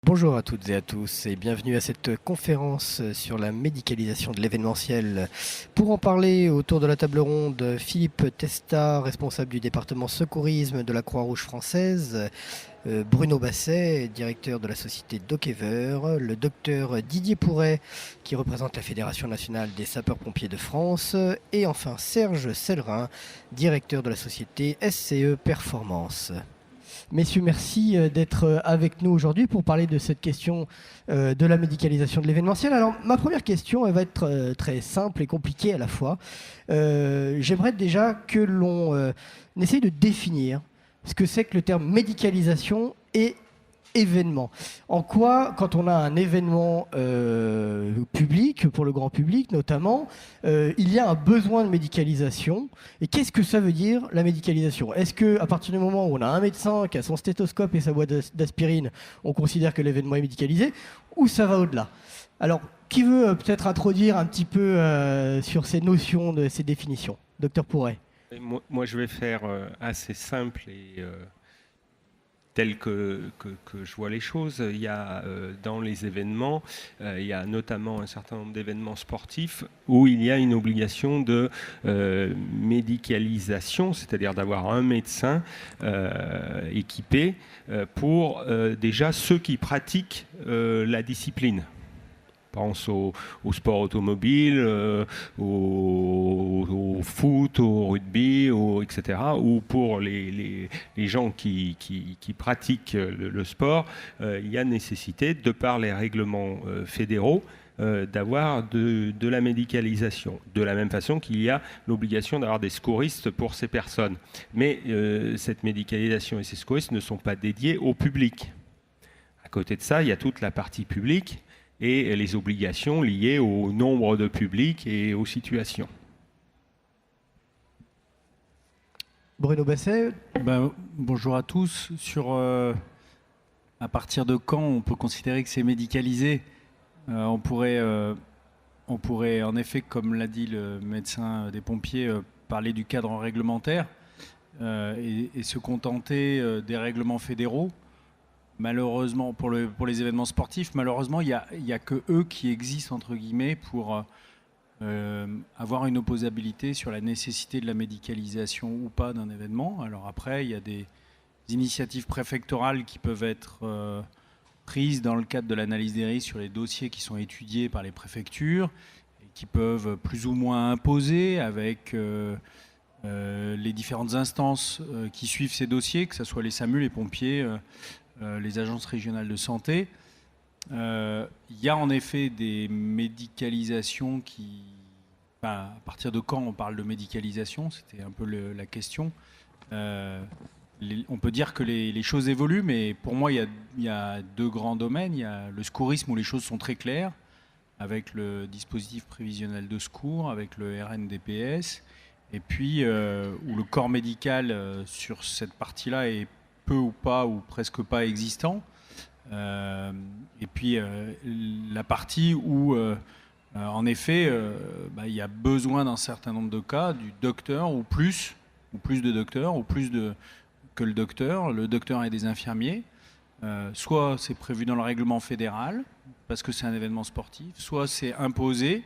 Bonjour à toutes et à tous et bienvenue à cette conférence sur la médicalisation de l'événementiel. Pour en parler autour de la table ronde, Philippe Testa, responsable du département secourisme de la Croix-Rouge française, Bruno Basset, directeur de la société Dockever, le docteur Didier Pourret, qui représente la Fédération nationale des sapeurs-pompiers de France, et enfin Serge Sellerin, directeur de la société SCE Performance. Messieurs, merci d'être avec nous aujourd'hui pour parler de cette question de la médicalisation de l'événementiel. Alors, ma première question, elle va être très simple et compliquée à la fois. J'aimerais déjà que l'on essaye de définir ce que c'est que le terme médicalisation et événement. En quoi, quand on a un événement public, pour le grand public notamment, il y a un besoin de médicalisation. Et qu'est-ce que ça veut dire, la médicalisation? Est-ce qu'à partir du moment où on a un médecin qui a son stéthoscope et sa boîte d'aspirine, on considère que l'événement est médicalisé, ou ça va au-delà? Alors, qui veut peut-être introduire un petit peu sur ces notions, ces définitions? Docteur Pourret. Moi, je vais faire assez simple et tel que je vois les choses. Il y a dans les événements, il y a notamment un certain nombre d'événements sportifs où il y a une obligation de médicalisation, c'est-à-dire d'avoir un médecin équipé pour déjà ceux qui pratiquent la discipline. Pense au sport automobile, au foot, au rugby, etc. Ou pour les gens qui pratiquent le sport, il y a nécessité, de par les règlements fédéraux, d'avoir de la médicalisation. De la même façon qu'il y a l'obligation d'avoir des secouristes pour ces personnes. Mais cette médicalisation et ces secouristes ne sont pas dédiés au public. À côté de ça, il y a toute la partie publique et les obligations liées au nombre de publics et aux situations. Bruno Basset. Bonjour à tous. À partir de quand on peut considérer que c'est médicalisé? On pourrait en effet, comme l'a dit le médecin des pompiers, parler du cadre réglementaire et se contenter des règlements fédéraux. Malheureusement, pour les événements sportifs, malheureusement, il y a que eux qui existent, entre guillemets, pour avoir une opposabilité sur la nécessité de la médicalisation ou pas d'un événement. Alors après, il y a des initiatives préfectorales qui peuvent être prises dans le cadre de l'analyse des risques sur les dossiers qui sont étudiés par les préfectures et qui peuvent plus ou moins imposer avec les différentes instances qui suivent ces dossiers, que ce soit les SAMU, les pompiers, les agences régionales de santé. Il y a en effet des médicalisations qui... à partir de quand on parle de médicalisation? C'était un peu la question. On peut dire que les choses évoluent, mais pour moi, il y a deux grands domaines. Il y a le secourisme où les choses sont très claires, avec le dispositif prévisionnel de secours, avec le RNDPS, et puis où le corps médical sur cette partie-là est peu ou pas, ou presque pas existant. Et puis la partie où, en effet, il y a besoin d'un certain nombre de cas, du docteur ou plus de docteurs, ou plus que le docteur et des infirmiers. Soit c'est prévu dans le règlement fédéral, parce que c'est un événement sportif, soit c'est imposé.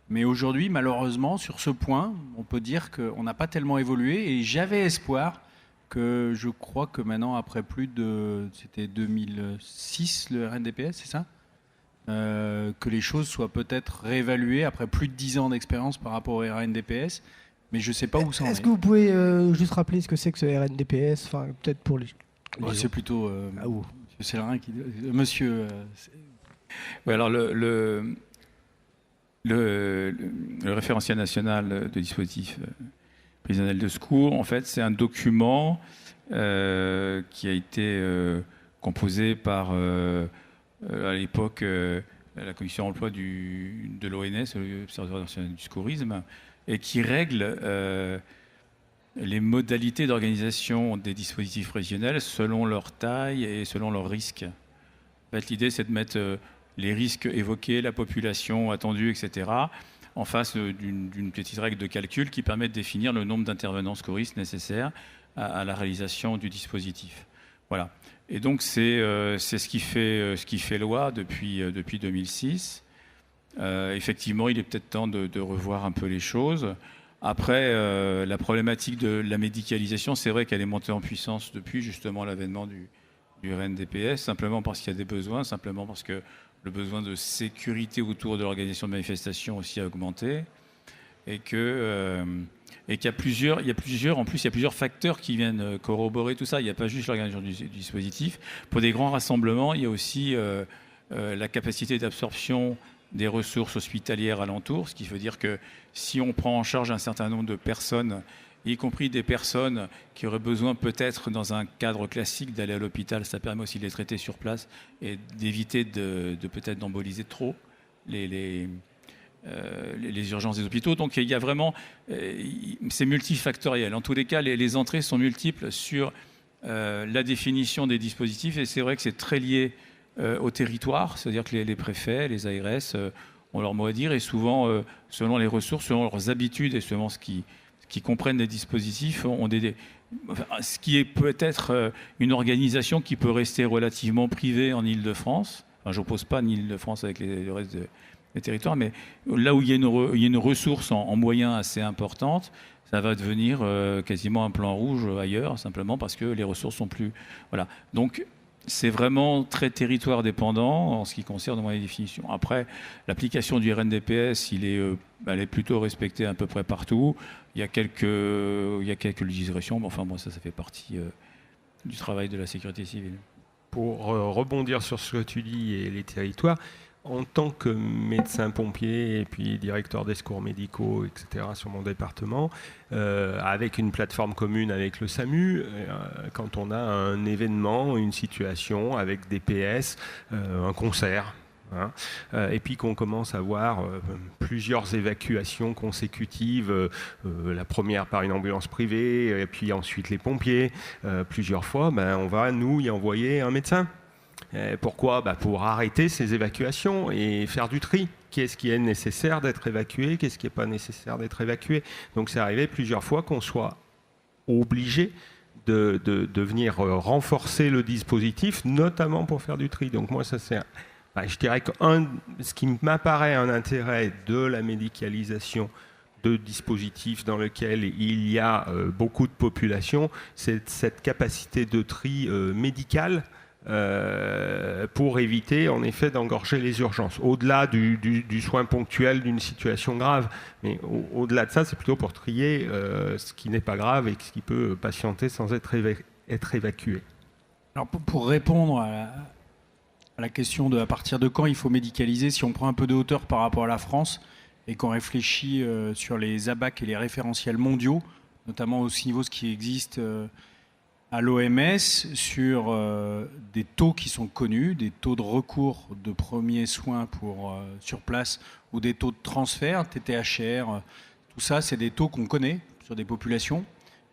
Mais aujourd'hui, malheureusement, sur ce point, on peut dire qu'on n'a pas tellement évolué, et j'avais espoir que je crois que maintenant, après c'était 2006 le RNDPS, c'est ça, que les choses soient peut-être réévaluées après plus de 10 ans d'expérience par rapport au RNDPS, mais je ne sais pas où ça en est. Est-ce que vous pouvez juste rappeler ce que c'est que ce RNDPS, enfin peut-être pour les c'est plutôt M. Sellerin qui... Monsieur... Oui, alors le référentiel national de dispositifs prévisionnel de secours, en fait, c'est un document qui a été composé par, à l'époque, la commission emploi de l'ONS, l'Observatoire national du secourisme, et qui règle les modalités d'organisation des dispositifs prévisionnels selon leur taille et selon leurs risques. En fait, l'idée, c'est de mettre les risques évoqués, la population attendue, etc., en face d'une petite règle de calcul qui permet de définir le nombre d'intervenants secouristes nécessaires à la réalisation du dispositif. Voilà. Et donc c'est ce qui fait loi depuis 2006. Effectivement, il est peut-être temps de revoir un peu les choses. Après, la problématique de la médicalisation, c'est vrai qu'elle est montée en puissance depuis justement l'avènement du RNDPS, simplement parce qu'il y a des besoins, simplement parce que le besoin de sécurité autour de l'organisation de manifestations aussi a augmenté, et qu'il y a plusieurs facteurs qui viennent corroborer tout ça. Il n'y a pas juste l'organisation du dispositif. Pour des grands rassemblements, il y a aussi la capacité d'absorption des ressources hospitalières alentours, ce qui veut dire que si on prend en charge un certain nombre de personnes, y compris des personnes qui auraient besoin peut-être dans un cadre classique d'aller à l'hôpital, ça permet aussi de les traiter sur place et d'éviter de peut-être d'emboliser trop les urgences des hôpitaux. Donc il y a vraiment, c'est multifactoriel. En tous les cas, les entrées sont multiples sur la définition des dispositifs, et c'est vrai que c'est très lié au territoire, c'est-à-dire que les préfets, les ARS ont leur mot à dire, et souvent, selon les ressources, selon leurs habitudes et selon ce qui comprennent les dispositifs, ce qui est peut-être une organisation qui peut rester relativement privée en Île-de-France. Enfin, je n'oppose pas l'Île-de-France avec le reste des territoires, mais là où il y a une ressource en moyens assez importante, ça va devenir quasiment un plan rouge ailleurs, simplement parce que les ressources sont plus... Voilà. Donc, c'est vraiment très territoire dépendant en ce qui concerne les définitions. Après, l'application du RNDPS, elle est plutôt respectée à peu près partout. Il y a quelques législations, mais enfin, ça fait partie du travail de la sécurité civile. Pour rebondir sur ce que tu dis et les territoires, en tant que médecin pompier et puis directeur des secours médicaux, etc., sur mon département, avec une plateforme commune avec le SAMU, quand on a un événement, une situation avec des PS, un concert, et puis qu'on commence à voir plusieurs évacuations consécutives, la première par une ambulance privée, et puis ensuite les pompiers, plusieurs fois, on va nous y envoyer un médecin. Pourquoi ? Pour arrêter ces évacuations et faire du tri. Qu'est-ce qui est nécessaire d'être évacué ? Qu'est-ce qui n'est pas nécessaire d'être évacué ? Donc c'est arrivé plusieurs fois qu'on soit obligé de venir renforcer le dispositif, notamment pour faire du tri. Donc moi, ça c'est... je dirais que ce qui m'apparaît un intérêt de la médicalisation de dispositifs dans lequel il y a beaucoup de population, c'est cette capacité de tri médical, pour éviter en effet d'engorger les urgences, au-delà du soin ponctuel d'une situation grave. Mais au-delà de ça, c'est plutôt pour trier ce qui n'est pas grave et ce qui peut patienter sans être évacué. Alors pour répondre à la question de à partir de quand il faut médicaliser, si on prend un peu de hauteur par rapport à la France et qu'on réfléchit sur les ABAC et les référentiels mondiaux, notamment au niveau ce qui existe à l'OMS, sur des taux qui sont connus, des taux de recours de premiers soins sur place ou des taux de transfert, TTHR, tout ça, c'est des taux qu'on connaît sur des populations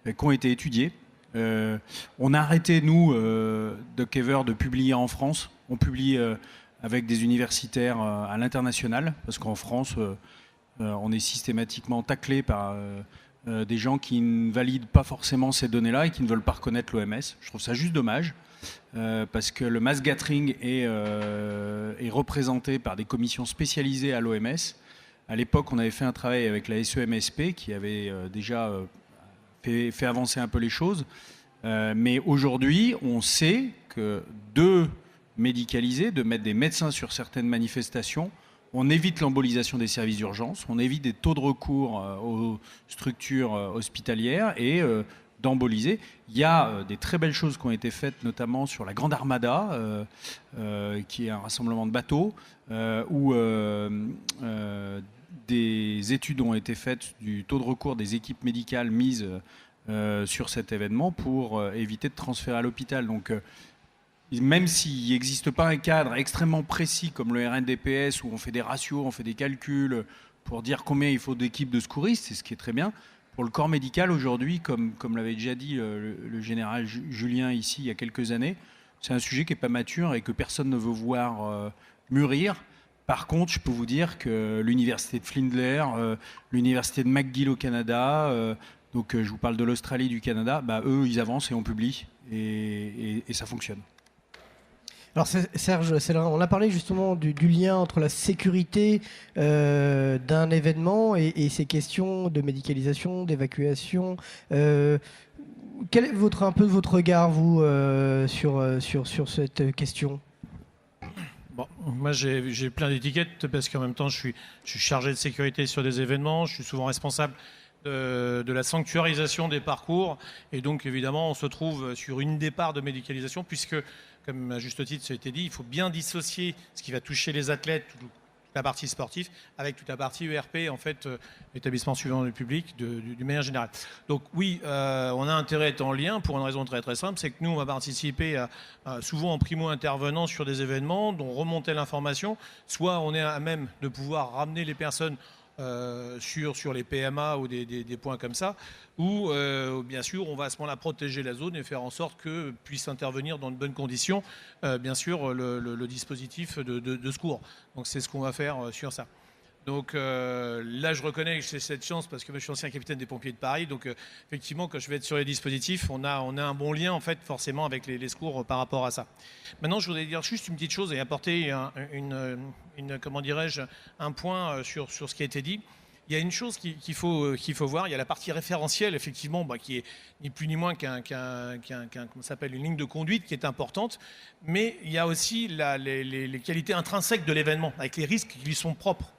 qui ont été étudiés. On a arrêté, nous, Duck-Ever, de publier en France. On publie avec des universitaires à l'international, parce qu'en France, on est systématiquement taclé par... des gens qui ne valident pas forcément ces données-là et qui ne veulent pas reconnaître l'OMS. Je trouve ça juste dommage, parce que le mass gathering est représenté par des commissions spécialisées à l'OMS. À l'époque, on avait fait un travail avec la SEMSP qui avait déjà fait avancer un peu les choses. Mais aujourd'hui, on sait que de médicaliser, de mettre des médecins sur certaines manifestations, on évite l'embolisation des services d'urgence, on évite des taux de recours aux structures hospitalières et d'emboliser. Il y a des très belles choses qui ont été faites, notamment sur la Grande Armada, qui est un rassemblement de bateaux, où des études ont été faites du taux de recours des équipes médicales mises sur cet événement pour éviter de transférer à l'hôpital. Donc, même s'il n'existe pas un cadre extrêmement précis comme le RNDPS où on fait des ratios, on fait des calculs pour dire combien il faut d'équipes de secouristes, c'est ce qui est très bien. Pour le corps médical aujourd'hui, comme l'avait déjà dit le général Julien ici il y a quelques années, c'est un sujet qui n'est pas mature et que personne ne veut voir mûrir. Par contre, je peux vous dire que l'université de Flinders, l'université de McGill au Canada, donc je vous parle de l'Australie, du Canada, eux ils avancent et on publie. et ça fonctionne. Alors Serge, on a parlé justement du lien entre la sécurité d'un événement et ces questions de médicalisation, d'évacuation. Quel est un peu votre regard, vous, sur cette question ? Bon, moi j'ai plein d'étiquettes parce qu'en même temps je suis chargé de sécurité sur des événements, je suis souvent responsable de la sanctuarisation des parcours et donc évidemment on se trouve sur une des parts de médicalisation puisque, comme à juste titre ça a été dit, il faut bien dissocier ce qui va toucher les athlètes, toute la partie sportive, avec toute la partie ERP, en fait, établissement suivant le public, d'une manière générale. Donc oui, on a intérêt à être en lien pour une raison très très simple, c'est que nous on va participer souvent en primo-intervenant sur des événements dont remonter l'information, soit on est à même de pouvoir ramener les personnes sur les PMA ou des points comme ça, ou bien sûr on va à ce moment-là protéger la zone et faire en sorte que puisse intervenir dans de bonnes conditions bien sûr le dispositif de secours. Donc c'est ce qu'on va faire sur ça. Donc là, je reconnais que j'ai cette chance parce que je suis ancien capitaine des pompiers de Paris. Donc effectivement, quand je vais être sur les dispositifs, on a un bon lien en fait forcément avec les secours par rapport à ça. Maintenant, je voudrais dire juste une petite chose et apporter comment dirais-je, un point sur ce qui a été dit. Il y a une chose qu'il faut voir, il y a la partie référentielle, effectivement, qui est ni plus ni moins comment s'appelle, une ligne de conduite qui est importante, mais il y a aussi les qualités intrinsèques de l'événement, avec les risques qui lui sont propres.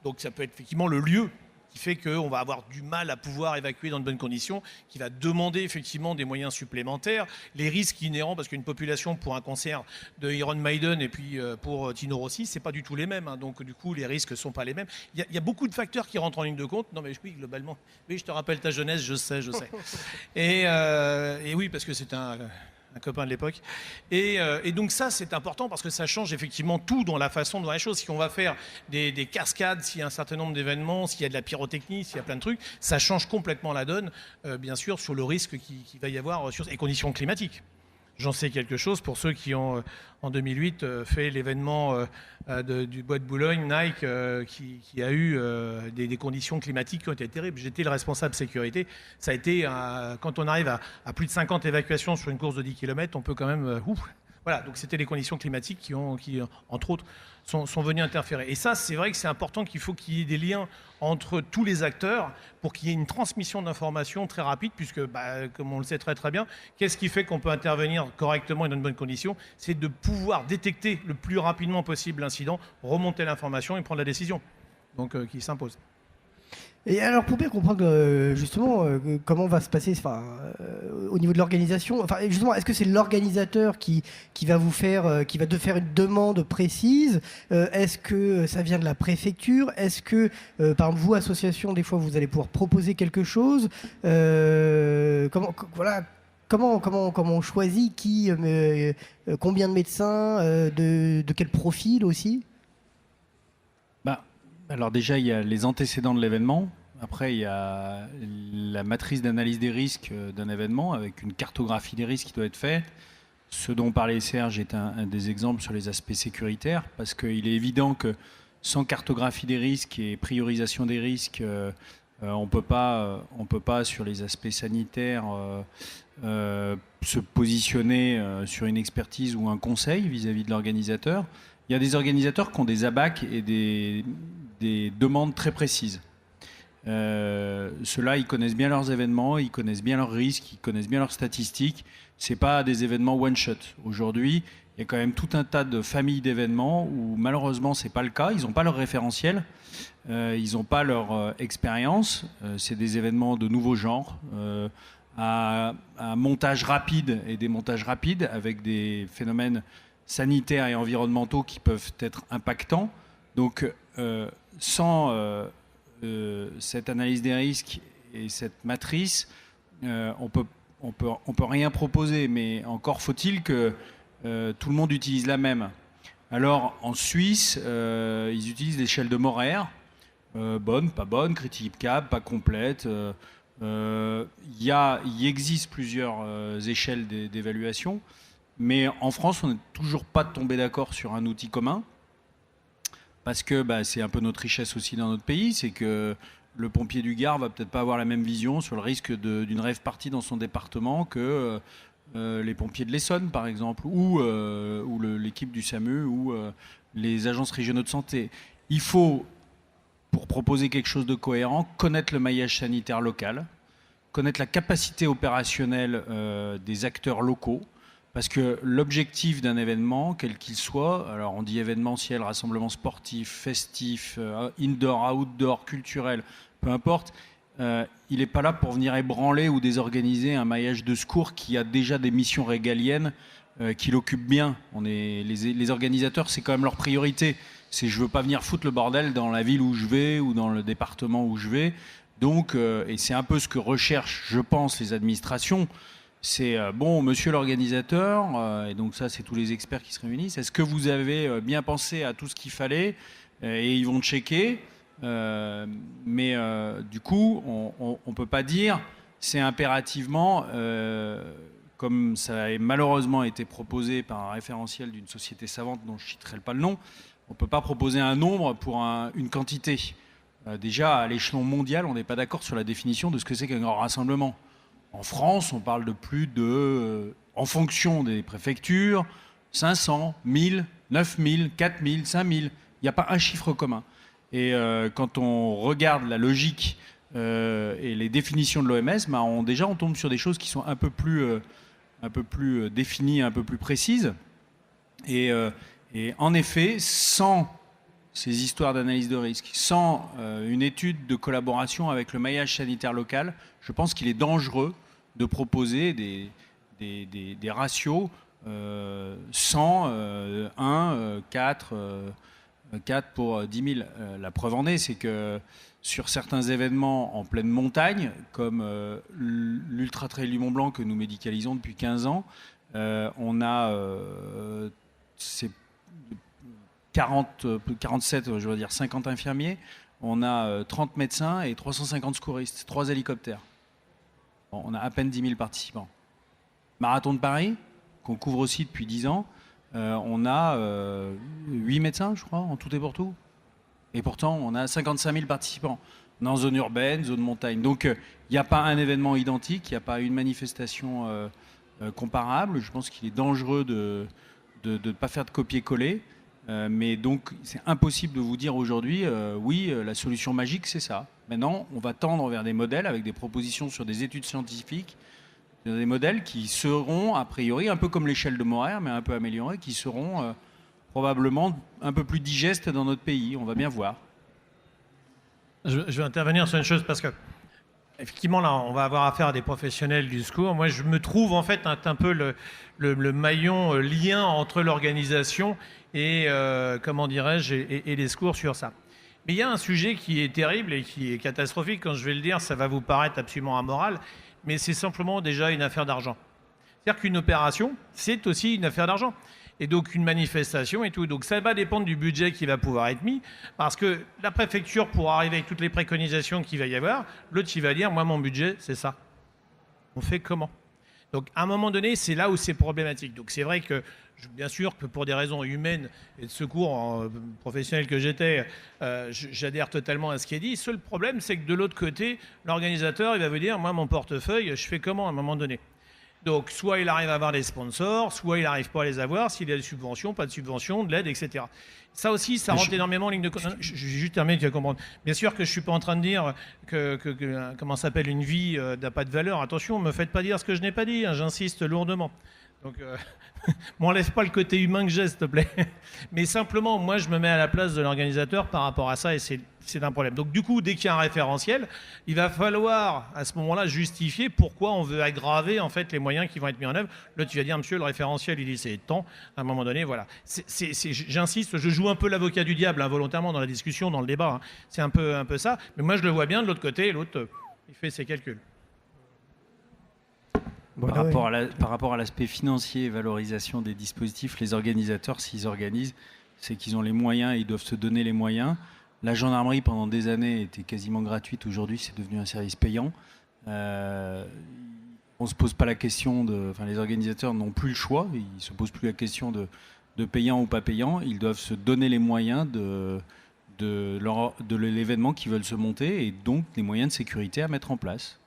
Donc ça peut être effectivement le lieu qui fait qu'on va avoir du mal à pouvoir évacuer dans de bonnes conditions, qui va demander effectivement des moyens supplémentaires, les risques inhérents, parce qu'une population pour un concert de Iron Maiden et puis pour Tino Rossi, c'est pas du tout les mêmes, hein, donc du coup les risques sont pas les mêmes. Il y a beaucoup de facteurs qui rentrent en ligne de compte. Non mais oui, globalement, oui, je te rappelle ta jeunesse, je sais. Et oui, parce que c'est un copain de l'époque. Et donc ça, c'est important parce que ça change effectivement tout dans la façon de voir les choses. Si on va faire des cascades, s'il y a un certain nombre d'événements, s'il y a de la pyrotechnie, s'il y a plein de trucs, ça change complètement la donne, bien sûr, sur le risque qu'il va y avoir sur les conditions climatiques. J'en sais quelque chose pour ceux qui ont, en 2008, fait l'événement du Bois de Boulogne, Nike, qui a eu des conditions climatiques qui ont été terribles. J'étais le responsable sécurité. Ça a été, quand on arrive à plus de 50 évacuations sur une course de 10 km, on peut quand même... Voilà, donc c'était les conditions climatiques qui entre autres, sont venues interférer. Et ça, c'est vrai que c'est important qu'il faut qu'il y ait des liens entre tous les acteurs pour qu'il y ait une transmission d'informations très rapide, puisque, comme on le sait très très bien, qu'est-ce qui fait qu'on peut intervenir correctement et dans de bonnes conditions ? C'est de pouvoir détecter le plus rapidement possible l'incident, remonter l'information et prendre la décision, donc qui s'impose. Et alors, pour bien comprendre justement comment va se passer au niveau de l'organisation, justement, est-ce que c'est l'organisateur qui va vous faire, qui va te faire une demande précise ? Est-ce que ça vient de la préfecture ? Est-ce que, par exemple, vous, association, des fois, vous allez pouvoir proposer quelque chose ? Comment on choisit combien de médecins, de quel profil aussi ? Alors déjà, il y a les antécédents de l'événement. Après, il y a la matrice d'analyse des risques d'un événement avec une cartographie des risques qui doit être faite. Ce dont parlait Serge est un des exemples sur les aspects sécuritaires, parce qu'il est évident que sans cartographie des risques et priorisation des risques, on peut pas sur les aspects sanitaires se positionner sur une expertise ou un conseil vis-à-vis de l'organisateur. Il y a des organisateurs qui ont des ABAC et des demandes très précises. Ceux-là, ils connaissent bien leurs événements, ils connaissent bien leurs risques, ils connaissent bien leurs statistiques. C'est pas des événements one-shot. Aujourd'hui, il y a quand même tout un tas de familles d'événements où malheureusement c'est pas le cas. Ils n'ont pas leur référentiel, ils n'ont pas leur expérience. C'est des événements de nouveau genre, à montage rapide et démontage rapide avec des phénomènes sanitaires et environnementaux qui peuvent être impactants. Donc, sans cette analyse des risques et cette matrice, on peut rien proposer. Mais encore faut-il que tout le monde utilise la même. Alors, en Suisse, ils utilisent l'échelle de Morer. Bonne, pas bonne, critiquable, pas complète. Il existe plusieurs échelles d'évaluation. Mais en France, on n'est toujours pas tombé d'accord sur un outil commun. Parce que c'est un peu notre richesse aussi dans notre pays, c'est que le pompier du Gard va peut-être pas avoir la même vision sur le risque d'une rave party dans son département que les pompiers de l'Essonne, par exemple, ou l'équipe du SAMU, ou les agences régionaux de santé. Il faut, pour proposer quelque chose de cohérent, connaître le maillage sanitaire local, connaître la capacité opérationnelle des acteurs locaux, parce que l'objectif d'un événement, quel qu'il soit, alors on dit événementiel, rassemblement sportif, festif, indoor, outdoor, culturel, peu importe, il n'est pas là pour venir ébranler ou désorganiser un maillage de secours qui a déjà des missions régaliennes qui l'occupent bien. Les organisateurs, c'est quand même leur priorité. Je ne veux pas venir foutre le bordel dans la ville où je vais ou dans le département où je vais. Donc, et c'est un peu ce que recherchent, je pense, les administrations. C'est bon, monsieur l'organisateur, et donc ça, c'est tous les experts qui se réunissent. Est-ce que vous avez bien pensé à tout ce qu'il fallait et ils vont checker. Mais du coup, on ne peut pas dire c'est impérativement, comme ça a malheureusement été proposé par un référentiel d'une société savante dont je ne citerai pas le nom, on ne peut pas proposer un nombre pour une quantité. Déjà, à l'échelon mondial, on n'est pas d'accord sur la définition de ce que c'est qu'un grand rassemblement. En France, on parle de plus de, en fonction des préfectures, 500, 1000, 9000, 4000, 5000. Il n'y a pas un chiffre commun. Et quand on regarde la logique et les définitions de l'OMS, déjà on tombe sur des choses qui sont un peu plus définies, un peu plus précises. Et en effet, sans ces histoires d'analyse de risque, sans une étude de collaboration avec le maillage sanitaire local, je pense qu'il est dangereux de proposer des ratios 100, 1, 4... 4 pour 10 000. La preuve en est, c'est que sur certains événements en pleine montagne, comme l'Ultra Trail du Mont Blanc que nous médicalisons depuis 15 ans, on a 47, je veux dire 50 infirmiers, on a 30 médecins et 350 secouristes, 3 hélicoptères. Bon, on a à peine 10 000 participants. Marathon de Paris, qu'on couvre aussi depuis 10 ans, on a 8 médecins, je crois, en tout et pour tout. Et pourtant, on a 55 000 participants. On est en zone urbaine, zone montagne. Donc, il n'y a pas un événement identique, il n'y a pas une manifestation comparable. Je pense qu'il est dangereux de ne pas faire de copier-coller. Mais donc, c'est impossible de vous dire aujourd'hui, oui, la solution magique, c'est ça. Maintenant, on va tendre vers des modèles avec des propositions sur des études scientifiques, des modèles qui seront, a priori, un peu comme l'échelle de Morer, mais un peu améliorés, qui seront probablement un peu plus digestes dans notre pays. On va bien voir. Je vais intervenir sur une chose parce que, effectivement, là, on va avoir affaire à des professionnels du secours. Moi, je me trouve en fait un peu le maillon lien entre l'organisation et, comment dirais-je, et les secours sur ça. Mais il y a un sujet qui est terrible et qui est catastrophique. Quand je vais le dire, ça va vous paraître absolument amoral. Mais c'est simplement déjà une affaire d'argent. C'est-à-dire qu'une opération, c'est aussi une affaire d'argent. Et donc une manifestation et tout. Donc ça va dépendre du budget qui va pouvoir être mis, parce que la préfecture pourra arriver avec toutes les préconisations qu'il va y avoir, l'autre il va dire, moi mon budget c'est ça. On fait comment? Donc à un moment donné, c'est là où c'est problématique. Donc c'est vrai que, bien sûr que pour des raisons humaines et de secours professionnel que j'étais, j'adhère totalement à ce qui est dit. Seul problème, c'est que de l'autre côté, l'organisateur, il va vous dire, moi mon portefeuille, je fais comment à un moment donné? Donc soit il arrive à avoir des sponsors, soit il n'arrive pas à les avoir, s'il y a des subventions, pas de subventions, de l'aide, etc. Ça aussi, ça rentre énormément en ligne de compte. Je vais juste terminer, tu vas comprendre. Bien sûr que je ne suis pas en train de dire que comment s'appelle, une vie n'a pas de valeur. Attention, ne me faites pas dire ce que je n'ai pas dit, hein, j'insiste lourdement. Donc, m'enlève pas le côté humain que j'ai, s'il te plaît. Mais simplement, moi, je me mets à la place de l'organisateur par rapport à ça, et c'est un problème. Donc, du coup, dès qu'il y a un référentiel, il va falloir, à ce moment-là, justifier pourquoi on veut aggraver, en fait, les moyens qui vont être mis en œuvre. Là, tu vas dire, monsieur, le référentiel, il dit c'est temps. À un moment donné, voilà. J'insiste, je joue un peu l'avocat du diable, involontairement, dans la discussion, dans le débat. Hein. C'est un peu ça. Mais moi, je le vois bien de l'autre côté, et l'autre, il fait ses calculs. Par rapport à l'aspect financier et valorisation des dispositifs, les organisateurs, s'ils organisent, c'est qu'ils ont les moyens et ils doivent se donner les moyens. La gendarmerie, pendant des années, était quasiment gratuite. Aujourd'hui, c'est devenu un service payant. On ne se pose pas la question les organisateurs n'ont plus le choix. Ils ne se posent plus la question de payant ou pas payant. Ils doivent se donner les moyens de l'événement qu'ils veulent se monter et donc les moyens de sécurité à mettre en place.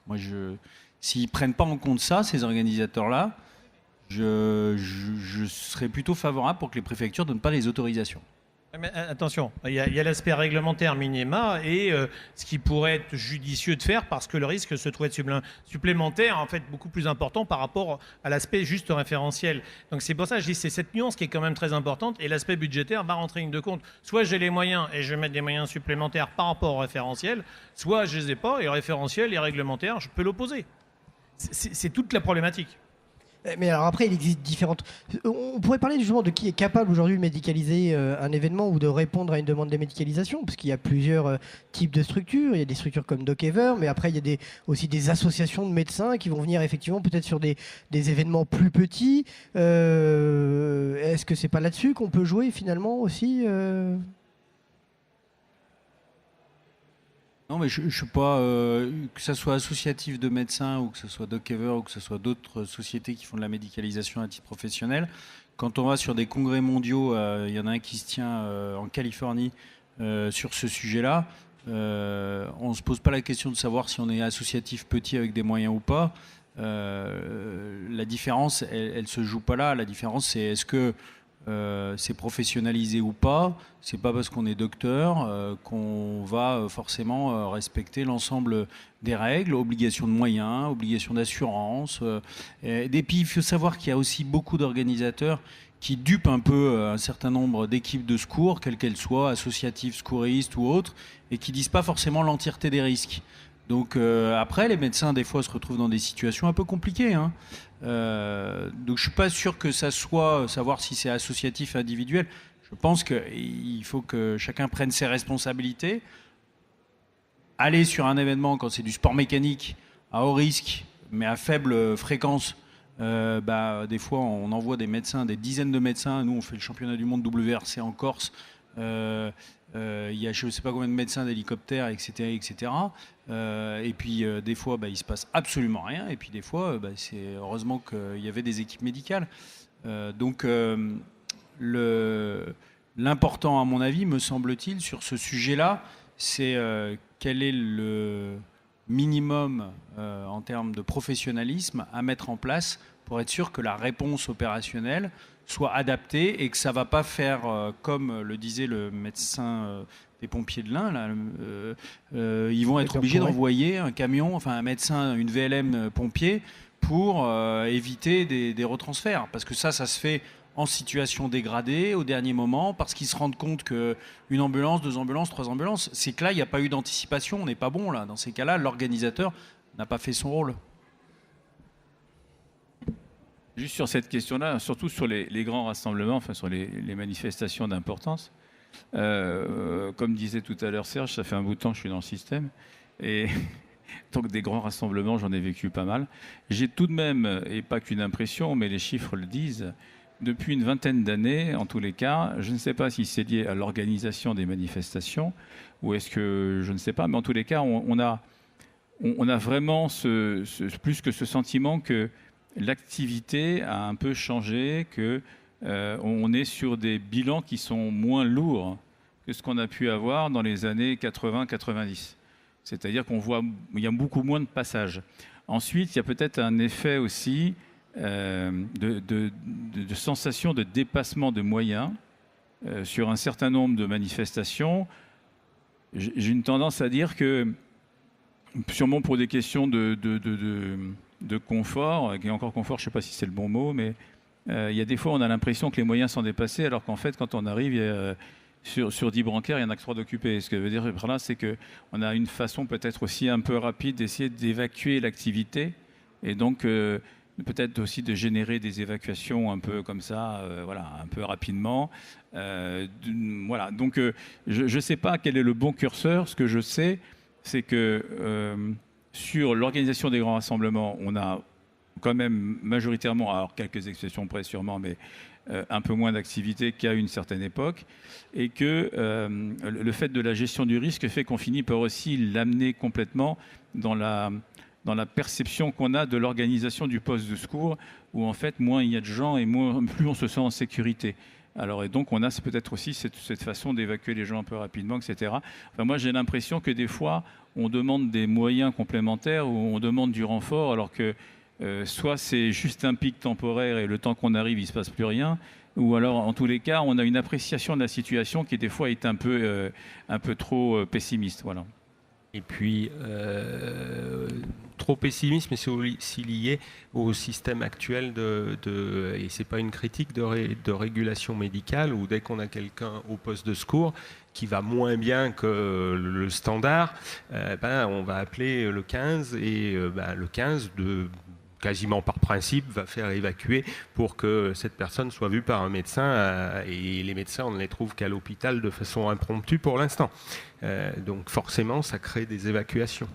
S'ils ne prennent pas en compte ça, ces organisateurs-là, Je serais plutôt favorable pour que les préfectures ne donnent pas les autorisations. Mais attention, il y a l'aspect réglementaire minima et ce qui pourrait être judicieux de faire parce que le risque se trouve être supplémentaire, en fait, beaucoup plus important par rapport à l'aspect juste référentiel. Donc c'est pour ça que je dis c'est cette nuance qui est quand même très importante et l'aspect budgétaire va rentrer en ligne de compte. Soit j'ai les moyens et je vais mettre des moyens supplémentaires par rapport au référentiel, soit je les ai pas et le référentiel et réglementaire, je peux l'opposer. C'est toute la problématique. Mais alors après, il existe différentes. On pourrait parler justement de qui est capable aujourd'hui de médicaliser un événement ou de répondre à une demande de médicalisation, parce qu'il y a plusieurs types de structures. Il y a des structures comme DocEver, mais après, il y a aussi des associations de médecins qui vont venir effectivement peut-être sur des événements plus petits. Est-ce que c'est pas là-dessus qu'on peut jouer finalement aussi Non, mais je ne suis pas, que ce soit associatif de médecins ou que ce soit DocEver ou que ce soit d'autres sociétés qui font de la médicalisation à titre professionnel. Quand on va sur des congrès mondiaux, il y en a un qui se tient en Californie sur ce sujet-là. On ne se pose pas la question de savoir si on est associatif petit avec des moyens ou pas. La différence, elle se joue pas là. La différence, c'est est-ce que c'est professionnalisé ou pas. C'est pas parce qu'on est docteur qu'on va forcément respecter l'ensemble des règles, obligations de moyens, obligations d'assurance. Et puis il faut savoir qu'il y a aussi beaucoup d'organisateurs qui dupent un peu un certain nombre d'équipes de secours, quelles qu'elles soient, associatives, secouristes ou autres, et qui disent pas forcément l'entièreté des risques. Donc après, les médecins, des fois, se retrouvent dans des situations un peu compliquées. Donc je ne suis pas sûr que ça soit savoir si c'est associatif, individuel. Je pense qu'il faut que chacun prenne ses responsabilités. Aller sur un événement quand c'est du sport mécanique, à haut risque, mais à faible fréquence, des fois, on envoie des médecins, des dizaines de médecins. Nous, on fait le championnat du monde WRC en Corse. Il y a je ne sais pas combien de médecins d'hélicoptères, etc. etc. Et puis des fois, il ne se passe absolument rien. Et puis des fois, c'est heureusement qu'il y avait des équipes médicales. Donc l'important, à mon avis, me semble-t-il, sur ce sujet-là, c'est quel est le minimum en termes de professionnalisme à mettre en place pour être sûr que la réponse opérationnelle soit adaptée et que ça ne va pas faire, comme le disait le médecin des pompiers de l'Ain, là, ils vont être obligés d'envoyer un camion, enfin un médecin, une VLM pompier, pour éviter des retransferts. Parce que ça se fait en situation dégradée, au dernier moment, parce qu'ils se rendent compte qu'une ambulance, 2 ambulances, 3 ambulances, c'est que là, il n'y a pas eu d'anticipation, on n'est pas bon là. Dans ces cas-là, l'organisateur n'a pas fait son rôle. Juste sur cette question-là, surtout sur les grands rassemblements, enfin sur les manifestations d'importance, comme disait tout à l'heure Serge, ça fait un bout de temps que je suis dans le système, et donc des grands rassemblements, j'en ai vécu pas mal. J'ai tout de même, et pas qu'une impression, mais les chiffres le disent, depuis une vingtaine d'années, en tous les cas, je ne sais pas si c'est lié à l'organisation des manifestations, ou est-ce que, je ne sais pas, mais en tous les cas, on a vraiment plus que ce sentiment que l'activité a un peu changé, qu'on est sur des bilans qui sont moins lourds que ce qu'on a pu avoir dans les années 80-90. C'est-à-dire qu'il y a beaucoup moins de passages. Ensuite, il y a peut-être un effet aussi de sensation de dépassement de moyens sur un certain nombre de manifestations. J'ai une tendance à dire que, sûrement pour des questions de confort, et encore confort, je ne sais pas si c'est le bon mot, mais il y a des fois on a l'impression que les moyens sont dépassés, alors qu'en fait, quand on arrive sur 10 brancards, il n'y en a que 3 d'occupés. Ce que veut dire par là, c'est qu'on a une façon peut-être aussi un peu rapide d'essayer d'évacuer l'activité, et donc peut-être aussi de générer des évacuations un peu comme ça, un peu rapidement. Voilà. Donc je ne sais pas quel est le bon curseur. Ce que je sais, c'est que sur l'organisation des grands rassemblements, on a quand même majoritairement, alors quelques exceptions près sûrement, mais un peu moins d'activité qu'à une certaine époque, et que le fait de la gestion du risque fait qu'on finit par aussi l'amener complètement dans la perception qu'on a de l'organisation du poste de secours, où en fait moins il y a de gens et plus on se sent en sécurité. Alors, et donc on a peut-être aussi cette façon d'évacuer les gens un peu rapidement, etc. Enfin, moi j'ai l'impression que des fois on demande des moyens complémentaires ou on demande du renfort, alors que soit c'est juste un pic temporaire et le temps qu'on arrive, il ne se passe plus rien, ou alors en tous les cas, on a une appréciation de la situation qui des fois est un peu trop pessimiste. Voilà. Et puis, trop pessimiste, mais c'est aussi lié au système actuel et c'est pas une critique de régulation médicale, où dès qu'on a quelqu'un au poste de secours qui va moins bien que le standard, on va appeler le 15 et le 15 quasiment par principe, va faire évacuer pour que cette personne soit vue par un médecin. Et les médecins, on ne les trouve qu'à l'hôpital de façon impromptue pour l'instant. Donc forcément, ça crée des évacuations.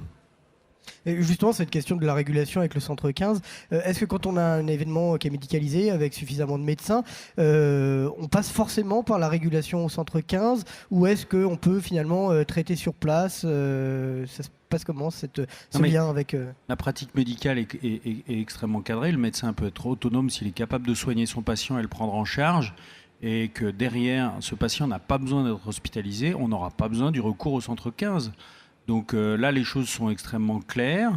Et justement, cette question de la régulation avec le centre 15, est-ce que quand on a un événement qui est médicalisé avec suffisamment de médecins, on passe forcément par la régulation au centre 15, ou est-ce qu'on peut finalement traiter sur place? Ça se passe comment ce lien avec... La pratique médicale est extrêmement cadrée. Le médecin peut être autonome s'il est capable de soigner son patient et le prendre en charge, et que derrière, ce patient n'a pas besoin d'être hospitalisé, on n'aura pas besoin du recours au centre 15. Donc là, les choses sont extrêmement claires.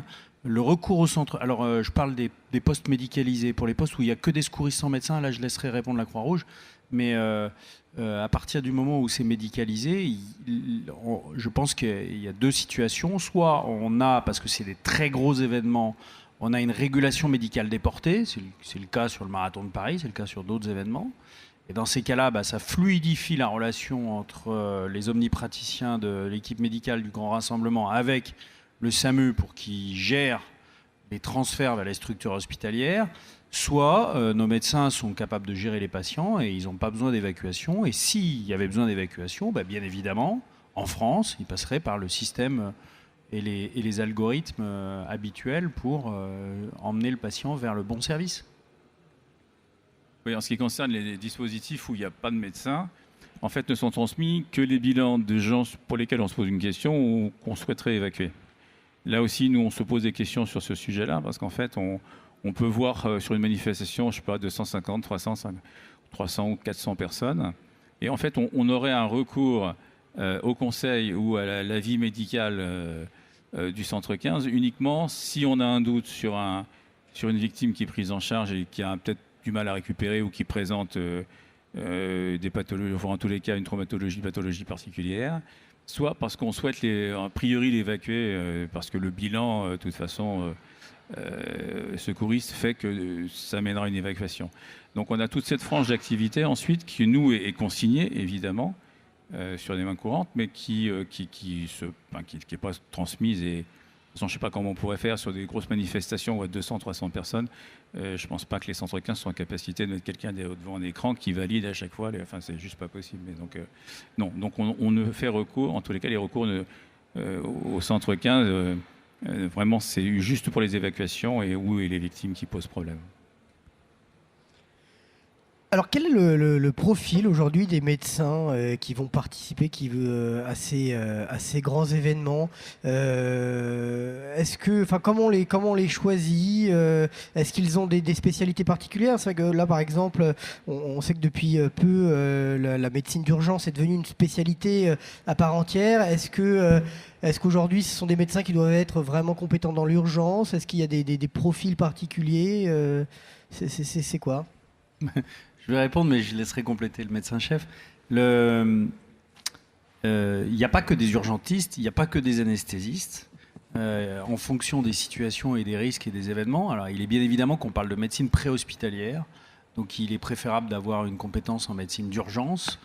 Le recours au centre... Alors, je parle des postes médicalisés. Pour les postes où il n'y a que des secouristes sans médecin, là, je laisserai répondre la Croix-Rouge. Mais à partir du moment où c'est médicalisé, je pense qu'il y a deux situations. Soit on a, parce que c'est des très gros événements, on a une régulation médicale déportée. C'est le cas sur le marathon de Paris, c'est le cas sur d'autres événements. Et dans ces cas-là, ça fluidifie la relation entre les omnipraticiens de l'équipe médicale du Grand Rassemblement avec le SAMU pour qu'ils gèrent les transferts vers les structures hospitalières. Soit nos médecins sont capables de gérer les patients et ils n'ont pas besoin d'évacuation. Et s'il y avait besoin d'évacuation, bien évidemment, en France, ils passeraient par le système et les algorithmes habituels pour emmener le patient vers le bon service. Oui, en ce qui concerne les dispositifs où il n'y a pas de médecin, en fait, ne sont transmis que les bilans de gens pour lesquels on se pose une question ou qu'on souhaiterait évacuer. Là aussi, nous, on se pose des questions sur ce sujet-là, parce qu'en fait, on peut voir sur une manifestation, je sais pas, 250, 300 ou 400 personnes. Et en fait, on aurait un recours au conseil ou à l'avis médical du centre 15 uniquement si on a un doute sur une victime qui est prise en charge et qui a peut-être du mal à récupérer ou qui présente des pathologies, enfin en tous les cas une pathologie particulière, soit parce qu'on souhaite a priori l'évacuer parce que le bilan, de toute façon, secouriste fait que ça mènera à une évacuation. Donc on a toute cette frange d'activité ensuite qui nous est consignée évidemment sur des mains courantes, mais qui n'est pas transmise. Et de toute façon, je ne sais pas comment on pourrait faire sur des grosses manifestations où à 200, 300 personnes. Je ne pense pas que les centres 15 sont en capacité de mettre quelqu'un devant un écran qui valide à chaque fois. Enfin, c'est juste pas possible. Mais donc, non. Donc, on ne fait recours. En tous les cas, les recours au centre 15, vraiment, c'est juste pour les évacuations et où est les victimes qui posent problème. Alors, quel est le profil aujourd'hui des médecins qui vont participer à ces grands événements? Comment on les choisit? Est-ce qu'ils ont des spécialités particulières? C'est vrai que là, par exemple, on sait que depuis peu, la médecine d'urgence est devenue une spécialité à part entière. Est-ce qu'aujourd'hui, ce sont des médecins qui doivent être vraiment compétents dans l'urgence? Est-ce qu'il y a des profils particuliers? C'est quoi? Je vais répondre, mais je laisserai compléter le médecin-chef. Il n'y a pas que des urgentistes, il n'y a pas que des anesthésistes. En fonction des situations et des risques et des événements. Alors, il est bien évidemment qu'on parle de médecine préhospitalière. Donc, il est préférable d'avoir une compétence en médecine d'urgence